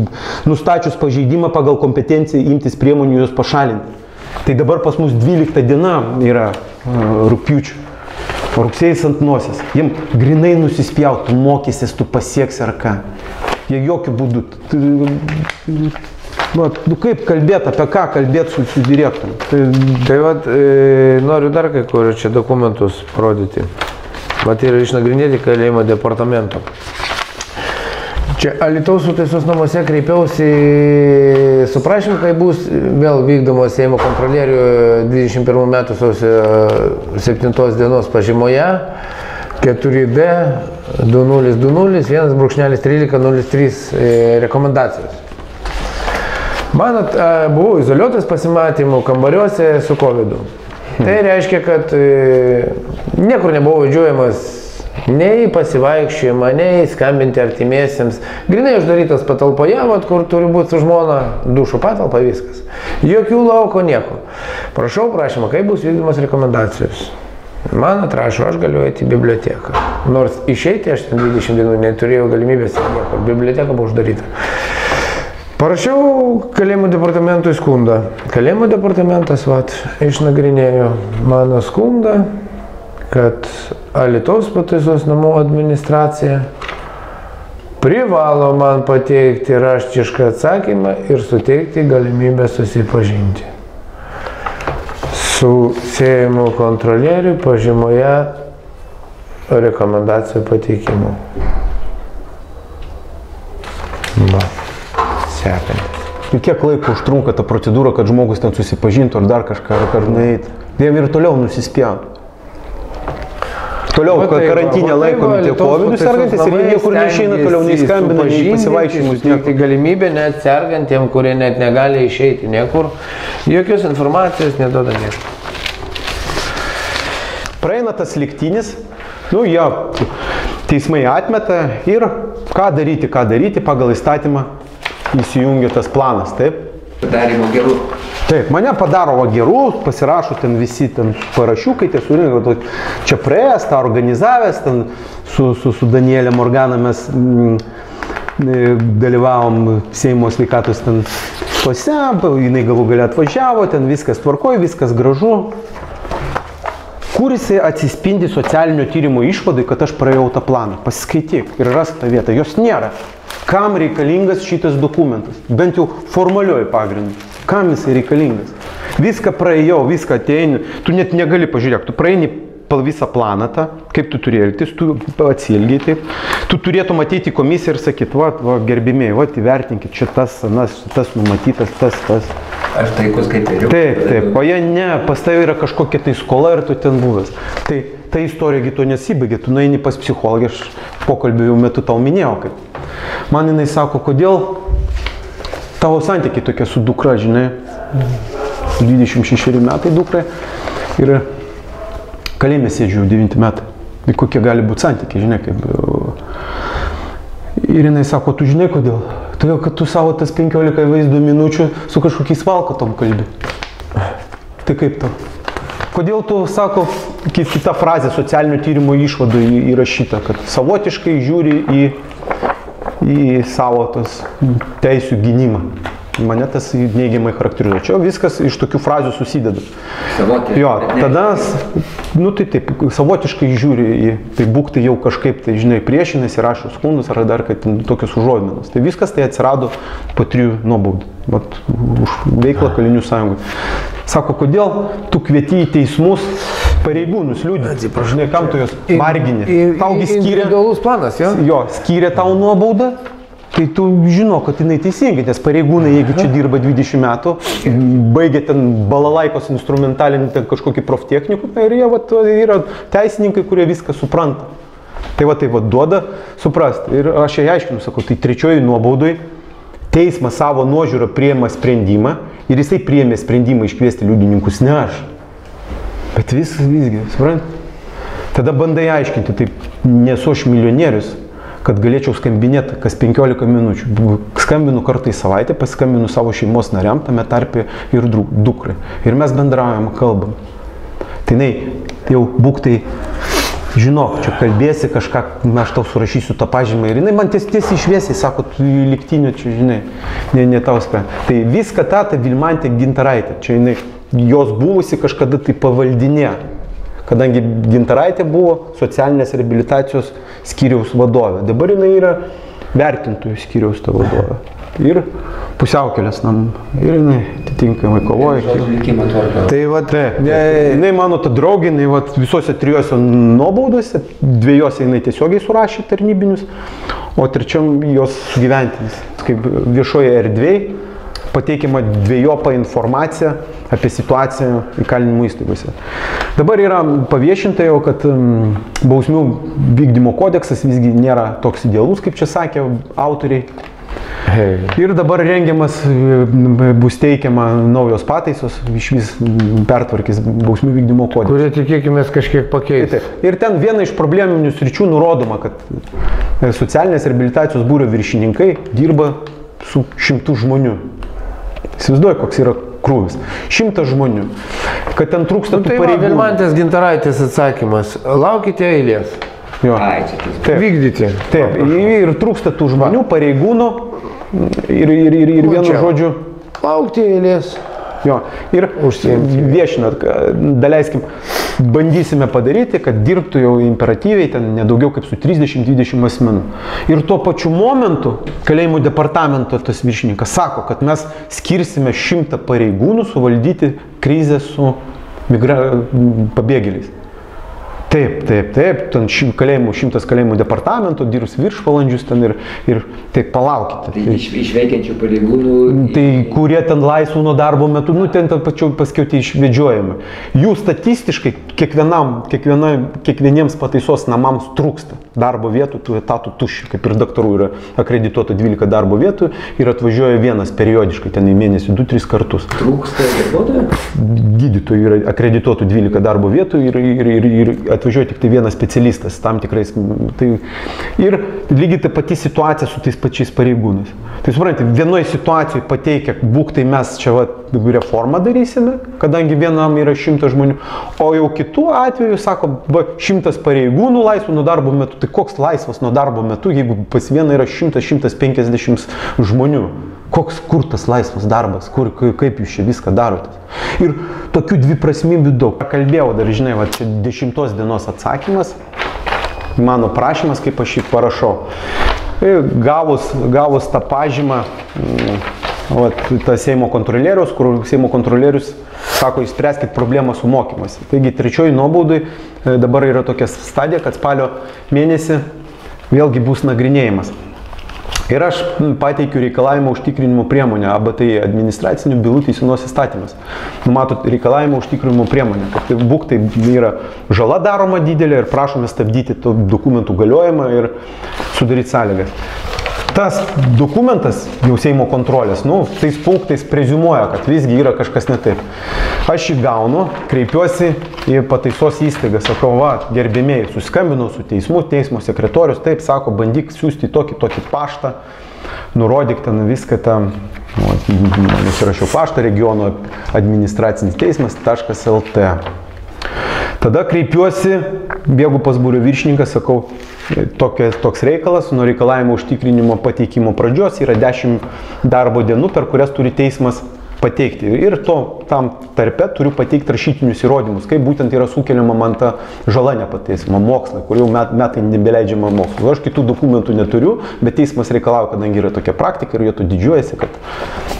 nustačius pažeidimą pagal kompetenciją imtis priemonių juos pašalinti. Tai dabar pas mus 12 diena yra rugpjūčio. Rugsėjais ant nosies. Jiem grinai nusispjaut, tu mokysis, tu pasieksi ar ką. Jie jokių būdų. Kaip kalbėti, apie ką kalbėti su direktoriumi? Tai vat, noriu dar kai kur čia dokumentus parodyti. Vat yra išnagrinėti kalėjimo departamento. Čia Alytaus pataisos namuose kreipiausi su prašymu, kai bus vėl vykdomos Seimo kontrolierių 21 metų sausio 7 dienos pažymoje 4D 2020 1.1303 rekomendacijos. Manot, buvau izoliuotas pasimatymų kambariuose su COVID-u. Tai reiškia, kad niekur nebuvau važiuojamas nei pasivaikščiojimą, nei skambinti artimiesiems. Grinai uždarytas patalpoje, kur turi būti su žmona, dušo patalpa, viskas. Jokių lauko, nieko. Prašau prašymą, kaip bus vykdomos rekomendacijos. Man atrašo, aš galiu eiti į biblioteką. Nors išeiti aš 20 dienų neturėjau galimybės niekur. Biblioteka buvo uždaryta. Parašiau kalėjimo departamentui skundą. Kalėjimo departamentas išnagrinėjo mano skundą, kad Alytaus pataisos namų administracija privalo man pateikti raštišką atsakymą ir suteikti galimybę susipažinti su Seimo kontrolieriu pažymoje rekomendacijų pateikimu. Sekant. Ir kiek laiko užtrunka ta procedūra, kad žmogus ten susipažintų ar dar kažką, ar nueitų? Jiem ir toliau nusispjaut. Toliau karantinė laikomi tie COVID sergantis ir jie niekur neišeina, toliau neįskambina, nei pasivaikščiojimus. Tai galimybė net sergantiem, kurie net negali išeiti niekur, jokios informacijos neduoda niekur. Praeina tas lygtinis, jie teismai atmeta ir ką daryti pagal įstatymą įsijungia tas planas, taip? Padarimo gerų. Taip, mane padaro gerų, pasirašo ten visi ten parašiukai, tie surinko, čia praėjęs, tą organizavęs, ten su Danielė Morgana mes dalyvavom Seimo sveikatos ten tose, jinai galų gale atvažiavo, ten viskas tvarkoj, viskas gražu. Kur jisai atsispindi socialinio tyrimo išvadai, kad aš praėjau tą planą? Pasiskaityk ir ras tą vietą, jos nėra. Kam reikalingas šitas dokumentas? Bent jau formalioji pagrindu. Kam jisai reikalingas? Viską praėjau, viską ateini, tu net negali pažiūrėti, tu praeini visą planą tą, kaip tu turi elgtis, tu atsielgiai taip. Tu turėtum ateiti į komisiją ir sakyti, gerbimieji, įvertinkit, čia tas numatytas, tas. Aš taikus kaip ir jau. Taip, o jie ne, pas tai yra kažkokia tai skola ir tu ten buvęs. Tai ta istorija to nesibaigė, tu nueini pas psichologę, aš pokalbio metu tau minėjau, kad man jinai sako, kodėl tavo santykiai tokie su dukra, žinai, 26 metai dukrai ir kalėjime sėdžiu 9 metai. Tai kokie gali būti santykiai, žinai, kaip Ir jinai sako, tu žinai kodėl? Todėl, kad tu savo tas 15 vaizdo minučių su kažkokiais valkatom kalbi. Tai kaip tau? Kodėl tu, sako, kita frazė socialinio tyrimo išvadų įrašyta, kad savotiškai žiūri į savo tas teisių gynimą. Mane tas neigiamai charakterizuoja. Čia viskas iš tokių frazių susideda. Jo, tada, nu tai taip, savotiškai žiūri į, tai būk tai jau kažkaip, tai žinai, priešinasi, rašo skundus ar dar, kad tokios užuominos. Tai viskas tai atsirado po 3 nuobaudų. Vat, už veiklą Kalinių sąjungai. Sako, kodėl tu kvieti į teismus pareigūnus liūdinti? Žinai, kam tu jos margini? Taugi skyrė... Individualus planas, jo? Jo, skyrė tau nuobaudą. Tai tu žino, kad jinai teisingai, nes pareigūnai, jeigu čia dirba 20 metų, baigia ten balalaikos instrumentalinį ten kažkokį proftechnikų, tai ir jie yra teisininkai, kurie viską supranta. Tai va duoda suprasti. Ir aš jai aiškinu, sakau, tai 3 nuobaudai teismas savo nuožiūrą priėmė sprendimą ir jisai priėmė sprendimą iškviesti liudininkus, ne aš. Bet visgi, suprant? Tada bandai aiškinti, taip nesu aš milijonierius, kad galėčiau skambinėti kas 15 minučių. Skambinu kartą į savaitę, paskambinu savo šeimos nariam, tame tarpe ir dukrai. Ir mes bendraujam, kalbam. Tai jau būk tai, žinok, čia kalbėsi kažką, aš tau surašysiu tą pažymą. Ir jinai man tiesiai šviesiai sako, tu liktinio čia, žinai, ne tau sprendė. Tai viską ta Vilmantė Gintaraitė, čia jinai jos buvusi kažkada tai pavaldinė. Kadangi Gintaraitė buvo socialinės reabilitacijos skyriaus vadovė. Dabar jinai yra vertintojų skyriaus ta vadovė. Ir pusiaukelės nam. Ir jinai atitinkamai kovoja. Tai jinai mano ta draugė, jinai visose 3 nuobaudose, 2 jinai tiesiogiai surašė tarnybinius, o 3 jos sugyventinis. Kaip viešoje erdvėje pateikiama dviejopa informacija apie situaciją įkalinimo įstaigose. Dabar yra paviešinta jau, kad bausmių vykdymo kodeksas visgi nėra toks idealus, kaip čia sakė autoriai. Ir dabar rengiamas, bus teikiama naujos pataisos, išvis pertvarkys bausmių vykdymo kodeksą. Kurie tikėkimės kažkiek pakeis. Ir ten viena iš probleminių sričių nurodoma, kad socialinės reabilitacijos būrio viršininkai dirba su 100 žmonių. Įsivaizduoju, koks yra krūvis. 100 žmonių. Kad ten trūksta tų pareigūnų. Vilmantės Gintaraitės atsakymas. Laukite eilės. Jo. Vykdyti. Taip. Ir trūksta tų žmonių, pareigūnų ir vienu žodžiu. Laukti eilės. Jo. Ir viešinat, daleiskim, bandysime padaryti, kad dirbtų jau imperatyviai, ten nedaugiau kaip su 30-20 asmenų. Ir tuo pačiu momentu kalėjimų departamento tas viršininkas sako, kad mes skirsime 100 pareigūnų suvaldyti krizę su pabėgėliais. Taip, ten 100 kalėjimų departamento dirbs viršvalandžius ten ir taip palaukite. Tai išveikiančių pareigūnų... Tai kurie ten laisvų nuo darbo metu, ten paskiauti išvedžiojami. Jų statistiškai kiekvieniems pataisos namams trūksta darbo vietų, tų etatų tuščių, kaip ir daktarų yra akredituota 12 darbo vietų ir atvažiuoja vienas periodiškai, ten į mėnesį 2-3 kartus. Trūksta darbuotojų? Gydytojų yra akredituotų 12 darbo vietų ir atvažiuoja tik tai vienas specialistas tam tikrais. Ir lygiai ta pati situacija su tais pačiais pareigūnais. Tai suprantate, vienoje situacijoje pateikia, būk tai mes čia reformą darysime, kadangi vienam yra 100 žmonių, o jau kitų atveju sako, 100 pareigūnų laisvų nuo darbo metu. Tai koks laisvas nuo darbo metu, jeigu pas vieną yra 100-150 žmonių? Kur tas laisvas darbas, kaip jūs čia viską darote? Ir tokių dviprasmybių daug. Kalbėjau dar, žinai, čia 10 dienos atsakymas, mano prašymas, kaip aš jį parašau. Gavus tą pažymą, tą Seimo kontrolierius, kur Seimo kontrolierius sako, išspręskit problemą su mokymuose. Taigi 3 nuobaudai dabar yra tokia stadija, kad spalio mėnesį vėlgi bus nagrinėjimas. Ir aš pateikiu reikalavimo užtikrinimo priemonę, ABTI administracinių bylų teisenos įstatymas. Numato reikalavimo užtikrinimo priemonę, kad būk tai yra žala daroma didelė ir prašome stabdyti tų dokumentų galiojimą ir sudaryti sąlygas. tas dokumentas jau Seimo kontrolės, nu, tais punktais preziumuoja, kad visgi yra kažkas ne taip. Aš jį gaunu, kreipiuosi į pataisos įstaigą, sakau, va, gerbėmėjai, susiskambinau su teismu, teismo sekretorius, taip, sako, bandyk siūsti tokį paštą, nurodyk ten viską tam, nusirašiau paštą, regiono administracinis teismas.lt. Tada kreipiuosi, bėgu pas būrio viršininką, sakau, toks reikalas, nuo reikalavimo užtikrinimo pateikimo pradžios yra 10 darbo dienų, per kurias turi teismas pateikti. Ir tam tarpe turiu pateikti rašytinius įrodymus, kaip būtent yra sukeliama man ta žala nepateisima, mokslai, kur jau metai nebeleidžiama mokslo. Aš kitų dokumentų neturiu, bet teismas reikalauja, kadangi yra tokia praktika ir jie to didžiuojasi, kad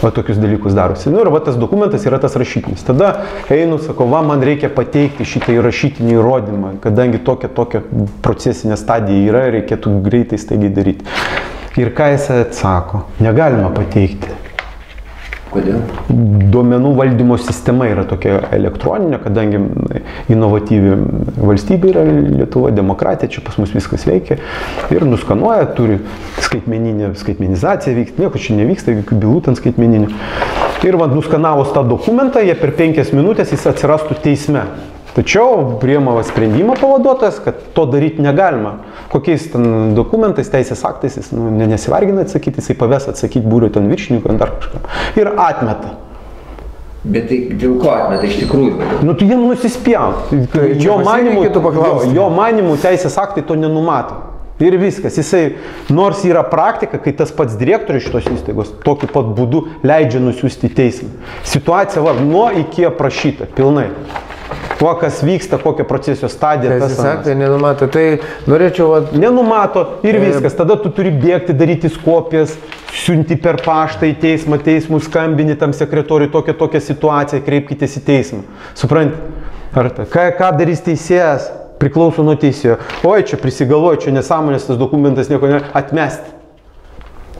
va, tokius dalykus darosi. Nu ir va, tas dokumentas yra tas rašytinis. Tada einu, sakau, va, man reikia pateikti šitą rašytinį įrodymą, kadangi tokia procesinė stadija yra, reikėtų greitai staigiai daryti. Ir ką jis atsako? Negalima pateikti. Kodėl? Duomenų valdymo sistema yra tokia elektroninė, kadangi inovatyvi valstybė yra Lietuva, demokratija, čia pas mus viskas veikia ir nuskanuoja, turi skaitmenizacija vykti, nieko čia nevyksta, bylų ten skaitmeninė. Ir va, nuskanavus tą dokumentą, jie per 5 minutės jis atsirastų teisme. Tačiau priima sprendimą pavaduotojas, kad to daryti negalima. Kokiais ten dokumentais, teisės aktais jis nesivargina atsakyti, jisai paves atsakyti būrio ten viršininkui, dar kažką. Ir atmeta. Bet tai dėl ko atmeta iš tikrųjų? Nu, tu jiem nusispjaut. Jo manimų teisės aktai to nenumato. Ir viskas. Jisai, nors yra praktika, kai tas pats direktorius šitos įstaigos tokiu pat būdu leidžia nusiųsti į teismą. Situacija va, nuo iki aprašyta, pilnai. Tuo, kas vyksta, kokia procesijos stadija. Teisės aktai nenumato, tai norėčiau... Nenumato ir viskas, tada tu turi bėgti, daryti kopijas, siunti per paštą į teismą, teismų skambini tam sekretoriui tokią situaciją, kreipkitės į teismą. Supranti? Ką darys teisėjas? Priklauso nuo teisėjo. Oi, čia prisigalvoju, čia nesąmonės, tas dokumentas nieko atmesti.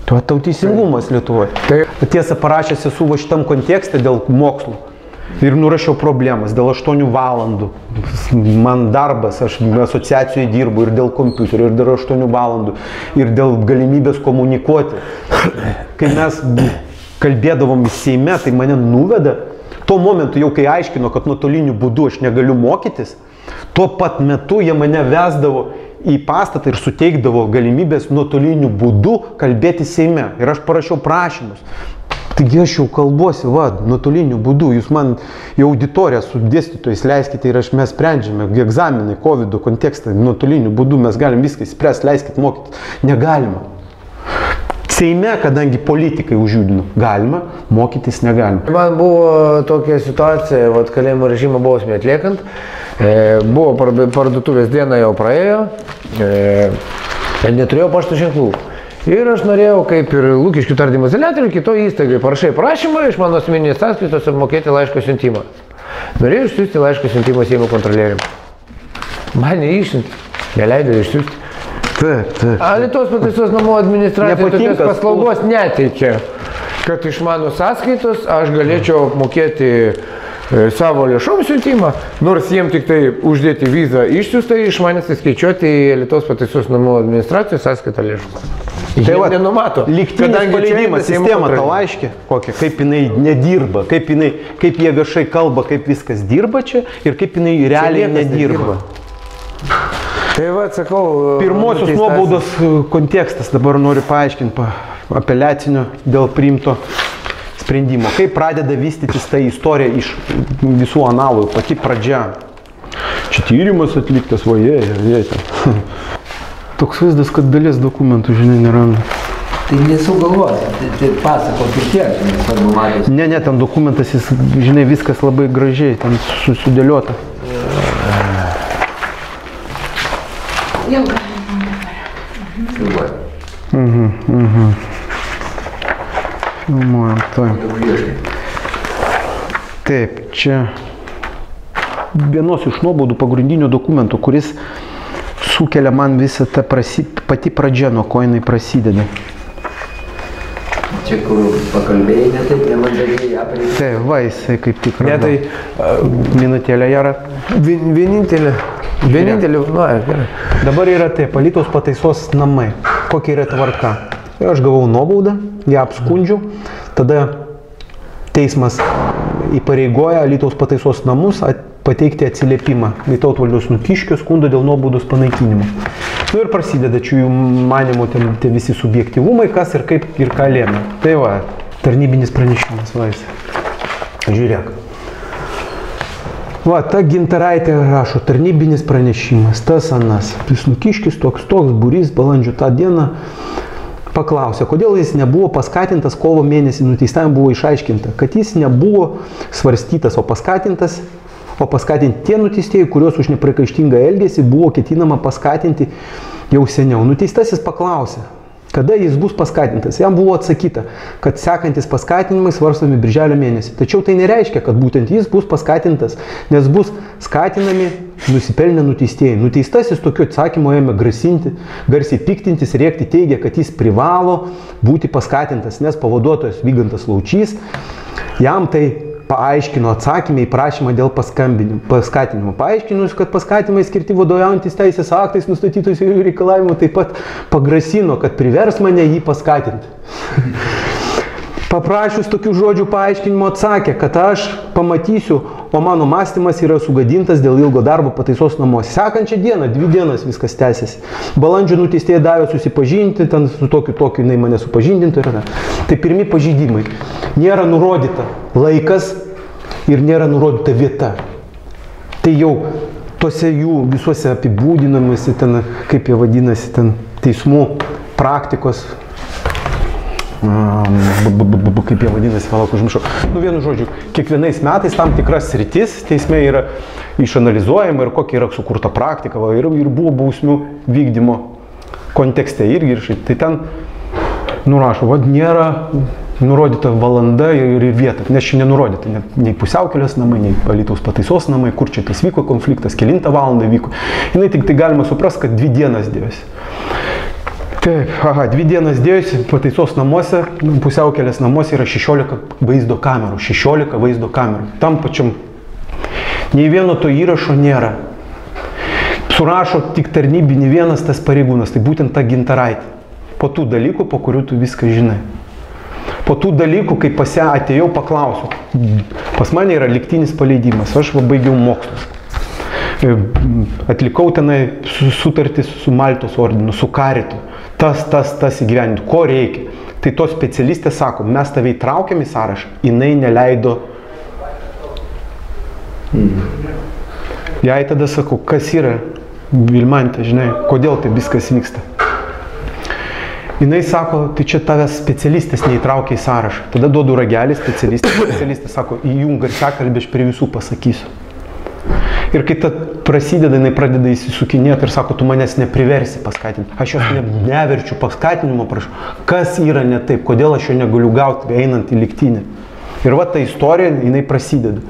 Tuo tau teisingumas Lietuvoje. Tiesa, parašęs esu va šitam kontekste dėl mokslų. Ir nurašiau problemas dėl 8 valandų. Man darbas, aš asociacijoje dirbu ir dėl kompiuterio, ir dėl 8 valandų, ir dėl galimybės komunikuoti. Kai mes kalbėdavom į Seime, tai mane nuveda. Tuo momentu jau kai aiškino, kad nuotoliniu būdu aš negaliu mokytis, tuo pat metu jie mane vesdavo į pastatą ir suteikdavo galimybės nuotoliniu būdu kalbėti Seime. Ir aš parašiau prašymus. Taigi aš jau kalbuosi, va, nuotoliniu būdu, jūs man į auditoriją su dėstytojais leiskite ir mes sprendžiame egzaminai, COVID kontekstą, nuotoliniu būdu mes galim viską spręsti, leiskite mokytis. Negalima. Seime, kadangi politikai užjudino, galima, mokytis negalima. Man buvo tokia situacija, vat, kalėjimo režimo bausmę atliekant, buvo parduotuvės diena jau praėjo, neturėjau pašto ženklų. Ir aš norėjau, kaip ir Lukiškių tardymo izoliatorių, kitoje įstaigai parašai prašymą iš mano asmeninės sąskaitos apmokėti laiško siuntimą. Norėjau išsiųsti laiško siuntimą Seimo kontrolieriam. Man neišsiuntė, neleido išsiųsti. Taip. Alytaus pataisos namų administracija tokios paslaugos neteikė, kad iš mano sąskaitos aš galėčiau apmokėti savo lėšom siuntimą, nors jiem tik tai uždėti vizą išsiųstą iš manęs įskaičiuoti į Alytaus pataisos namų administracijos sąskaitą lėšų. Tai va, nenumato. Lygtinis paleidimas, sistema tau aiškia, kokia, kaip jinai nedirba, kaip jie viešai kalba, kaip viskas dirba čia ir kaip jinai realiai nedirba. Tai va, sakau... Pirmosios nuobaudos kontekstas, dabar noriu paaiškinti apeliacinio dėl priimto sprendimo. Kaip pradeda vystytis ta istorija iš visų analų, pati pradžia. Čia tyrimas atliktas, vajai. Toks vaizdas, kad dalies dokumentų, žinai, neranda. Tai nesugalvosi, tai pasako tik tiek, žinai, svarbu matys. Ne, ten dokumentas, jis, žinai, viskas labai gražiai, ten sudėliota. Jau galima dabar. Filmuojam, taip, čia vienos iš nuobaudų pagrindinių dokumentų, kuris sukelia man visą tą pati pradžia, nuo ko jinai prasideda. Čia kur pakalbėjai, ne taip, nemandagiai aprėkti. Tai va, jisai kaip tik Ne, tai minutėlę jarą. vienintelė, gerai. Dabar yra taip, Alytaus pataisos namai. Kokia yra tvarka? Ir aš gavau nuobaudą, ją apskundžiau, tada teismas įpareigoja Alytaus pataisos namus pateikti atsiliepimą į Tautvaldos Nukiškio skundą dėl nuobaudos panaikinimo. Nu ir prasideda čia jų manimo tie visi subjektyvumai, kas ir kaip ir ką lėmė. Tai va, tarnybinis pranešimas, vaisi. Žiūrėk. Va, ta Gintaraitė rašo, tarnybinis pranešimas, tas anas. Nukiškis toks būrys balandžio tą dieną paklausė, kodėl jis nebuvo paskatintas kovo mėnesį, nuteistam buvo išaiškinta, kad jis nebuvo svarstytas, o paskatinti tie nuteistieji, kuriuos už nepriekaištingą elgesį buvo ketinama paskatinti jau seniau. Nuteistasis paklausė, kada jis bus paskatintas. Jam buvo atsakyta, kad sekantis paskatinimai svarstomi birželio mėnesį. Tačiau tai nereiškia, kad būtent jis bus paskatintas, nes bus skatinami nusipelnę nuteistieji. Nuteistasis tokiu atsakymu ėmė grasinti, garsiai piktintis, rėkti, teigia, kad jis privalo būti paskatintas, nes pavaduotojas Vygantas Laučys jam tai paaiškino atsakymą į prašymą dėl paskatinimo. Paaiškinus, kad paskatinimai skirti vadovaujantis teisės aktais nustatytus reikalavimų, taip pat pagrasino, kad privers mane jį paskatinti. Paprašius tokių žodžių paaiškinimo atsakė, kad aš pamatysiu, o mano mąstymas yra sugadintas dėl ilgo darbo pataisos namuose. Sekančią dieną, 2 dienas viskas tęsiasi. Balandžio nuteistieji davė susipažinti, ten su tokiu jinai mane supažindintų. Tai pirmi pažeidimai. Nėra nurodyta laikas ir nėra nurodyta vieta. Tai jau tose jų visuose apibūdinamuose, ten, kaip jie vadinasi, ten teismų praktikos, kaip jie vadinasi, valauk užmiršau. Nu, vienu žodžiu, kiekvienais metais tam tikras sritis teisme yra išanalizuojama ir kokia yra sukurta praktika ir buvo bausmių vykdymo kontekste irgi ir šitai. Tai ten nurašo, nėra nurodyta valanda ir vieta, nes čia nenurodyta nei Pusiaukelės namai, nei Alytaus pataisos namai, kur čia tas vyko konfliktas, kelintą valandą vyko. Jinai tik tai galima suprasti, kad 2 dienas dėjosi. Taip, 2 dienas dėjosi pataisos namuose, Pusiaukelės namuose yra 16 vaizdo kamerų, 16 vaizdo kamerų. Tam pačiam nei vieno to įrašo nėra. Surašo tik tarnybinį vienas tas pareigūnas, tai būtent ta Gintaraitė. Po tų dalykų, po kurių tu viską žinai. Po tų dalykų, kai pas ją atėjau, paklausiu. Pas mane yra lygtinis paleidimas, aš baigiau mokslus. Atlikau tenai sutartį su Maltos ordinu, su Karitu. Tas įgyvendinti, ko reikia. Tai tos specialistės sako, mes tave įtraukiam į sąrašą, jinai neleido. Jai tada sakau, kas yra, Vilmante, žinai, kodėl tai viskas vyksta. Jinai sako, tai čia tavęs specialistės neįtraukia į sąrašą. Tada duodu ragelį specialistė sako, įjung garsiakalbį, aš prie visų pasakysiu. Ir kai ta prasideda, jinai pradeda įsisukinėti ir sako, tu manęs nepriversi paskatinti. Aš jos neverčiu paskatinimo, prašau. Kas yra ne taip, kodėl aš jo negaliu gauti, einant į lygtinį. Ir va ta istorija, jinai prasideda.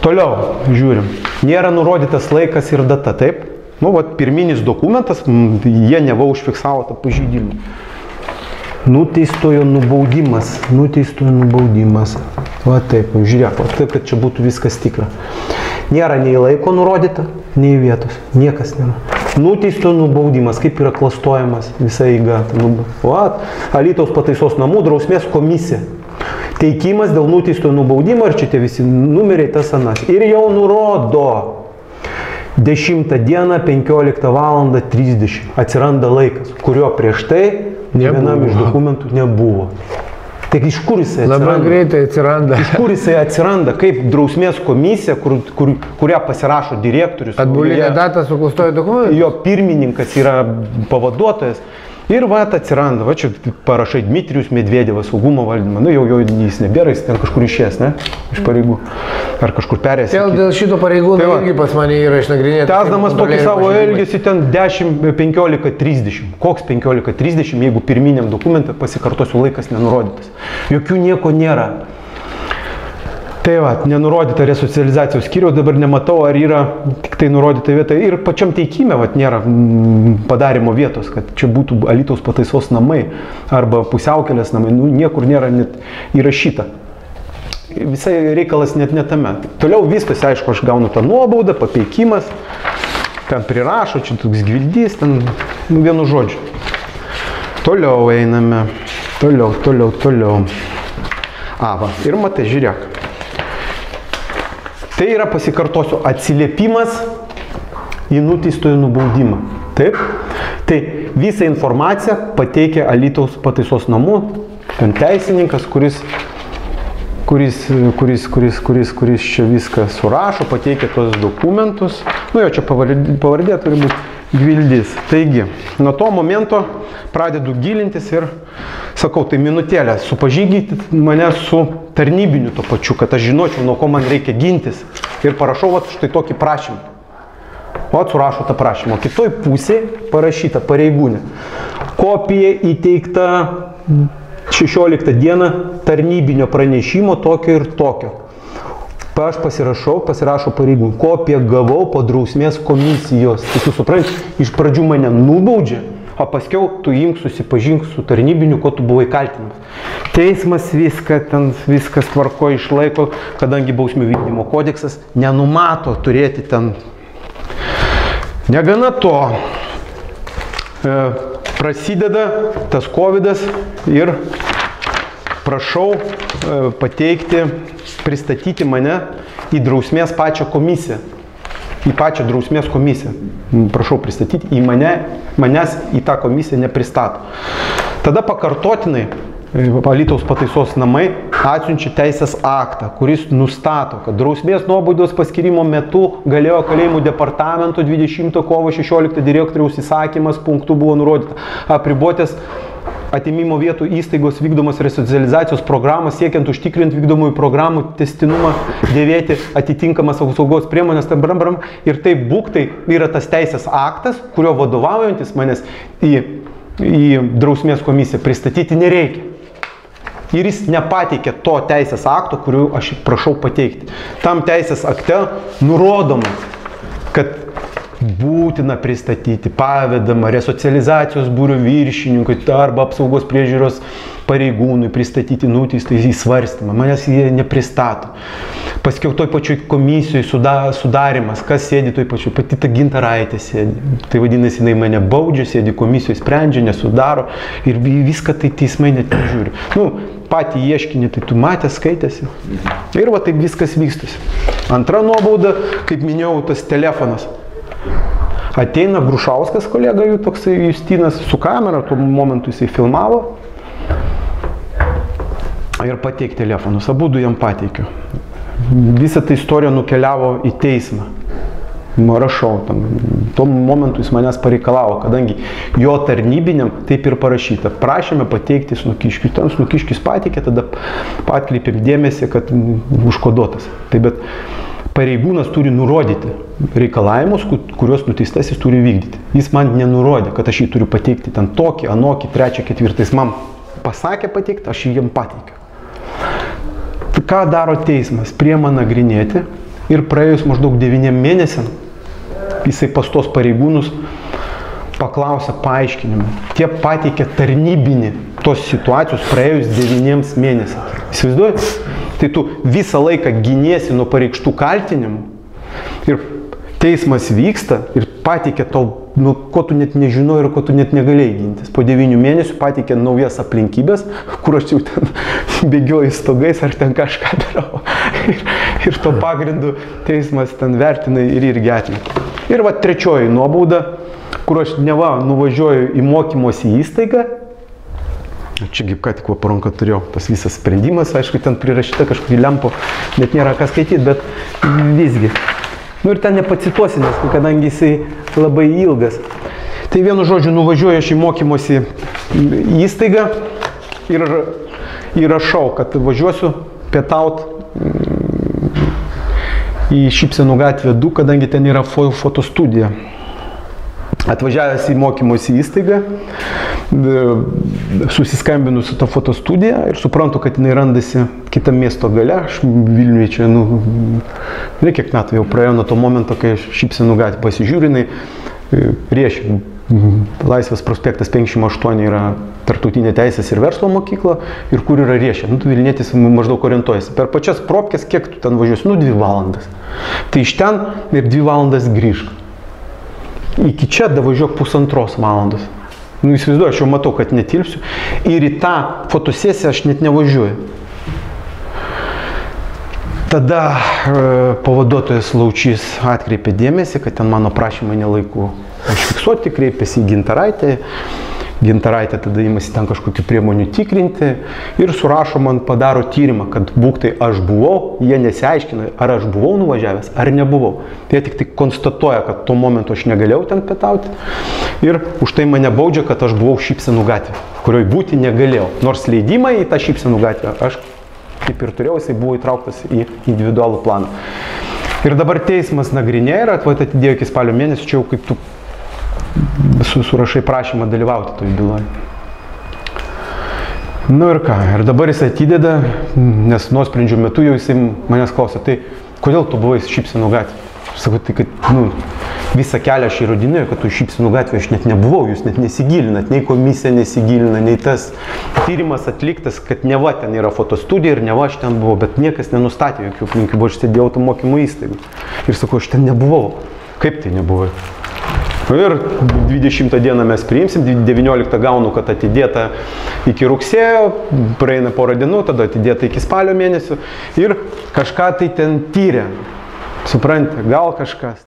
Toliau, žiūrim. Nėra nurodytas laikas ir data, taip? Nu, va, pirminis dokumentas, jie neva užfiksavo tą pažeidimą. Nuteistojo nubaudimas. Va taip, žiūrėk, taip, kad čia būtų viskas tikra. Nėra nei laiko nurodyta, nei vietos. Niekas nėra. Nuteistojo nubaudimas, kaip yra klastojamas visa eiga. Alytaus pataisos namų drausmės komisija. Teikimas dėl nuteistojo nubaudimo ir čia tie visi numeriai tas anas. Ir jau nurodo 10 dieną 15 val. 30. Atsiranda laikas, kurio prieš tai vienam iš dokumentų nebuvo. Tai iš kur jisai atsiranda? Labai greitai atsiranda. Iš kur jisai atsiranda, kaip drausmės komisija, kurią pasirašo direktorius. Atbulinė data suklastoja dokumentus? Jo pirmininkas yra pavaduotojas. Ir va atsiranda, va čia parašai Dmitrijus Medvedevas, saugumo valdymą. Nu jau jis nebėra, jis ten kažkur išės, ne? Iš pareigų. Ar kažkur perės. Dėl šito pareigūno irgi pas mane yra išnagrinėta. Tęsdamas tokį savo elgesį ten 10, 15, 30. Koks 15, 30, jeigu pirminiam dokumente pasikartosiu laikas nenurodytas. Jokių nieko nėra. Tai va, nenurodyta resocializacijos skyriaus, dabar nematau, ar yra tik tai nurodyta vieta. Ir pačiam teikime va, nėra padarimo vietos, kad čia būtų Alytaus pataisos namai arba Pusiaukelės namai. Nu, niekur nėra net įrašyta. Visai reikalas net netame. Toliau vystosi, aišku, aš gaunu tą nuobaudą, papeikimas, ten prirašo, čia toks gvildys, ten vienu žodžiu. Toliau einame. Toliau. Va, ir matai, žiūrėk. Tai yra, pasikartosiu, atsiliepimas į nuteistojo nubaudimą. Taip? Tai visą informaciją pateikia Alytaus pataisos namų, ten teisininkas, kuris čia viską surašo, pateikia tos dokumentus. Nu, jo čia pavardė turi būti Gvildys. Taigi, nuo to momento pradedu gilintis ir sakau, tai minutėlę, supažyginkit mane su tarnybiniu to pačiu, kad aš žinočiau, nuo ko man reikia gintis. Ir parašau štai tokį prašymą. Surašau tą prašymą. Kitoj pusėje parašyta pareigūnė. Kopija įteikta 16 dieną tarnybinio pranešimo tokio ir tokio. Aš pasirašau pareigūnų. Kopiją gavau po drausmės komisijos. Tai tu supranti, iš pradžių mane nubaudžia, o paskiau tu imk susipažink su tarnybiniu, ko tu buvai kaltinamas. Teismas viskas tvarko išlaiko, kadangi bausmių vykdymo kodeksas nenumato turėti ten. Negana to, prasideda tas covidas ir prašau pristatyti mane į drausmės pačią komisiją. Į pačią drausmės komisiją. Prašau pristatyti, manęs į tą komisiją nepristato. Tada pakartotinai Alytaus pataisos namai atsiunčia teisės aktą, kuris nustato, kad drausmės nuobaudos paskirimo metu galėjo kalėjimų departamento 20 kovo 16 direktoriaus įsakymas punktu buvo nurodyta apribotės atimimo vietų įstaigos vykdomos resocializacijos programas siekiant užtikrinti vykdomųjų programų testinumą, dėvėti atitinkamas apsaugos priemonės, ir tai būktai yra tas teisės aktas, kurio vadovaujantis manęs į drausmės komisiją pristatyti nereikia. Ir jis nepateikė to teisės akto, kuriuo aš prašau pateikti. Tam teisės akte nurodoma, kad būtina pristatyti pavedamą resocializacijos būrio viršininkui arba apsaugos priežiūros pareigūnui pristatyti nuteistą į svarstymą. Manęs jie nepristato. Paskiau toj pačioj komisijoje sudarimas, kas sėdi toj pačioj, pati ta Gintaraitė sėdi. Tai vadinasi, jinai mane baudžia, sėdi komisijoje, sprendžia, nesudaro ir viską tai teismai net nežiūri. Patį ieškinį, tai tu matęs, skaitėsi. Ir taip viskas vykstasi. Antra nuobauda, kaip minėjau, tas telefonas. Ateina Grušauskas, kolega jų toksai Justinas, su kamera, tuo momentu jisai filmavo. Ir pateik telefonus, abudu jam pateikiu. Visa ta istorija nukeliavo į teismą. Rašau, tuo momentu jis manęs pareikalavo, kadangi jo tarnybiniam taip ir parašyta. Prašėme pateikti Snukiškiui. Ten Snukiškis pateikė, tada atkreipėm dėmesį, kad užkoduotas. Tai bet pareigūnas turi nurodyti reikalavimus, kuriuos nuteistasis turi vykdyti. Jis man nenurodė, kad aš jį turiu pateikti ten tokį, anokį, trečią, ketvirtą. Jis man pasakė pateikti, aš jį jam pateikiu. Ką daro teismas? Priema nagrinėti ir praėjus maždaug 9 mėnesiam jisai pas tos pareigūnus paklausia paaiškinimą. Tie pateikė tarnybinį tos situacijos praėjus 9 mėnesiam. Įsivaizduojate? Tai tu visą laiką giniesi nuo pareikštų kaltinimų ir teismas vyksta ir pateikė to, ko tu net nežinoi ir ko tu net negalėjai gintis. Po 9 mėnesių pateikė naujas aplinkybės, kur aš jau ten bėgioju stogais ar ten kažką darau. Ir to pagrindu teismas ten vertina ir irgi atlieka. Ir trečioji nuobauda, kur aš nuvažiuoju į mokymosi įstaigą. Čia kaip ką tik po ranką turėjau, tas visas sprendimas, aišku, ten prirašyta kažkokį lempų, net nėra ką skaityti, bet visgi. Ir ten nepacituosi, nes kadangi jisai labai ilgas. Tai vienu žodžiu nuvažiuoju aš į mokymosi įstaigą ir įrašau, kad važiuosiu pietaut į Šypsenų gatvę 2, kadangi ten yra fotostudija. Atvažiavęs į mokymosi įstaigą, susiskambinu su tą fotostudiją ir suprantu, kad jinai randasi kitam miesto gale. Aš Vilniuje čia, kiek metų jau praėjo nuo to momento, kai aš Šypsenų gatvę pasižiūriu, jinai riešia. Laisvės prospektas 58 yra tarptautinė teisės ir verslo mokykla ir kur yra riešia. Vilnietis maždaug orientuojasi. Per pačias propkės, kiek tu ten važiuosi? 2 valandas. Tai iš ten ir 2 valandas grįžk. Iki čia davažiuok 1,5 valandos. Nu, įsivaizduoju, aš jau matau, kad netilpsiu. Ir į tą fotosesiją aš net nevažiuoju. Tada pavaduotojas Laučys atkreipė dėmesį, kad ten mano prašymai nelaiku užfiksuoti, kreipėsi į Gintaraitę. Gintaraitė tada imasi ten kažkokių priemonių tikrinti ir surašo man, padaro tyrimą, kad būk tai aš buvau, jie nesiaiškina, ar aš buvau nuvažiavęs, ar nebuvau. Jie tik tai konstatuoja, kad tuo momentu aš negalėjau ten pietauti ir už tai mane baudžia, kad aš buvau Šypsenų gatvė, kurioje būti negalėjau. Nors leidimą į tą Šypsenų gatvę aš kaip ir turėjau, jisai buvo įtrauktas į individualų planą. Ir dabar teismas nagrinėja ir atidėjo iki spalio mėnesio, čia jau kaip tu surašai prašymą dalyvauti toj byloje. Nu ir ką, ir dabar jis atideda, nes nuosprendžio metu jau jisai manęs klausė, tai kodėl tu buvai Šypsenų gatvė? Sakau, tai kad, visą kelią aš įrodinėjau, kad tu Šypsenų gatvė aš net nebuvau, jūs net nesigilinat, nei komisija nesigilina, nei tas tyrimas atliktas, kad neva ten yra fotostudija ir neva aš ten buvau, bet niekas nenustatė jokių aplinkybių, aš sėdėjau tam mokymo įstaigų. Ir sakau, aš ten nebuvau. Kaip tai nebuvai? Ir 20 dieną mes priimsim, 19 gaunu, kad atidėta iki rugsėjo, praeina porą dienų, tada atidėta iki spalio mėnesio ir kažką tai ten tyrė. Suprantate, gal kažkas.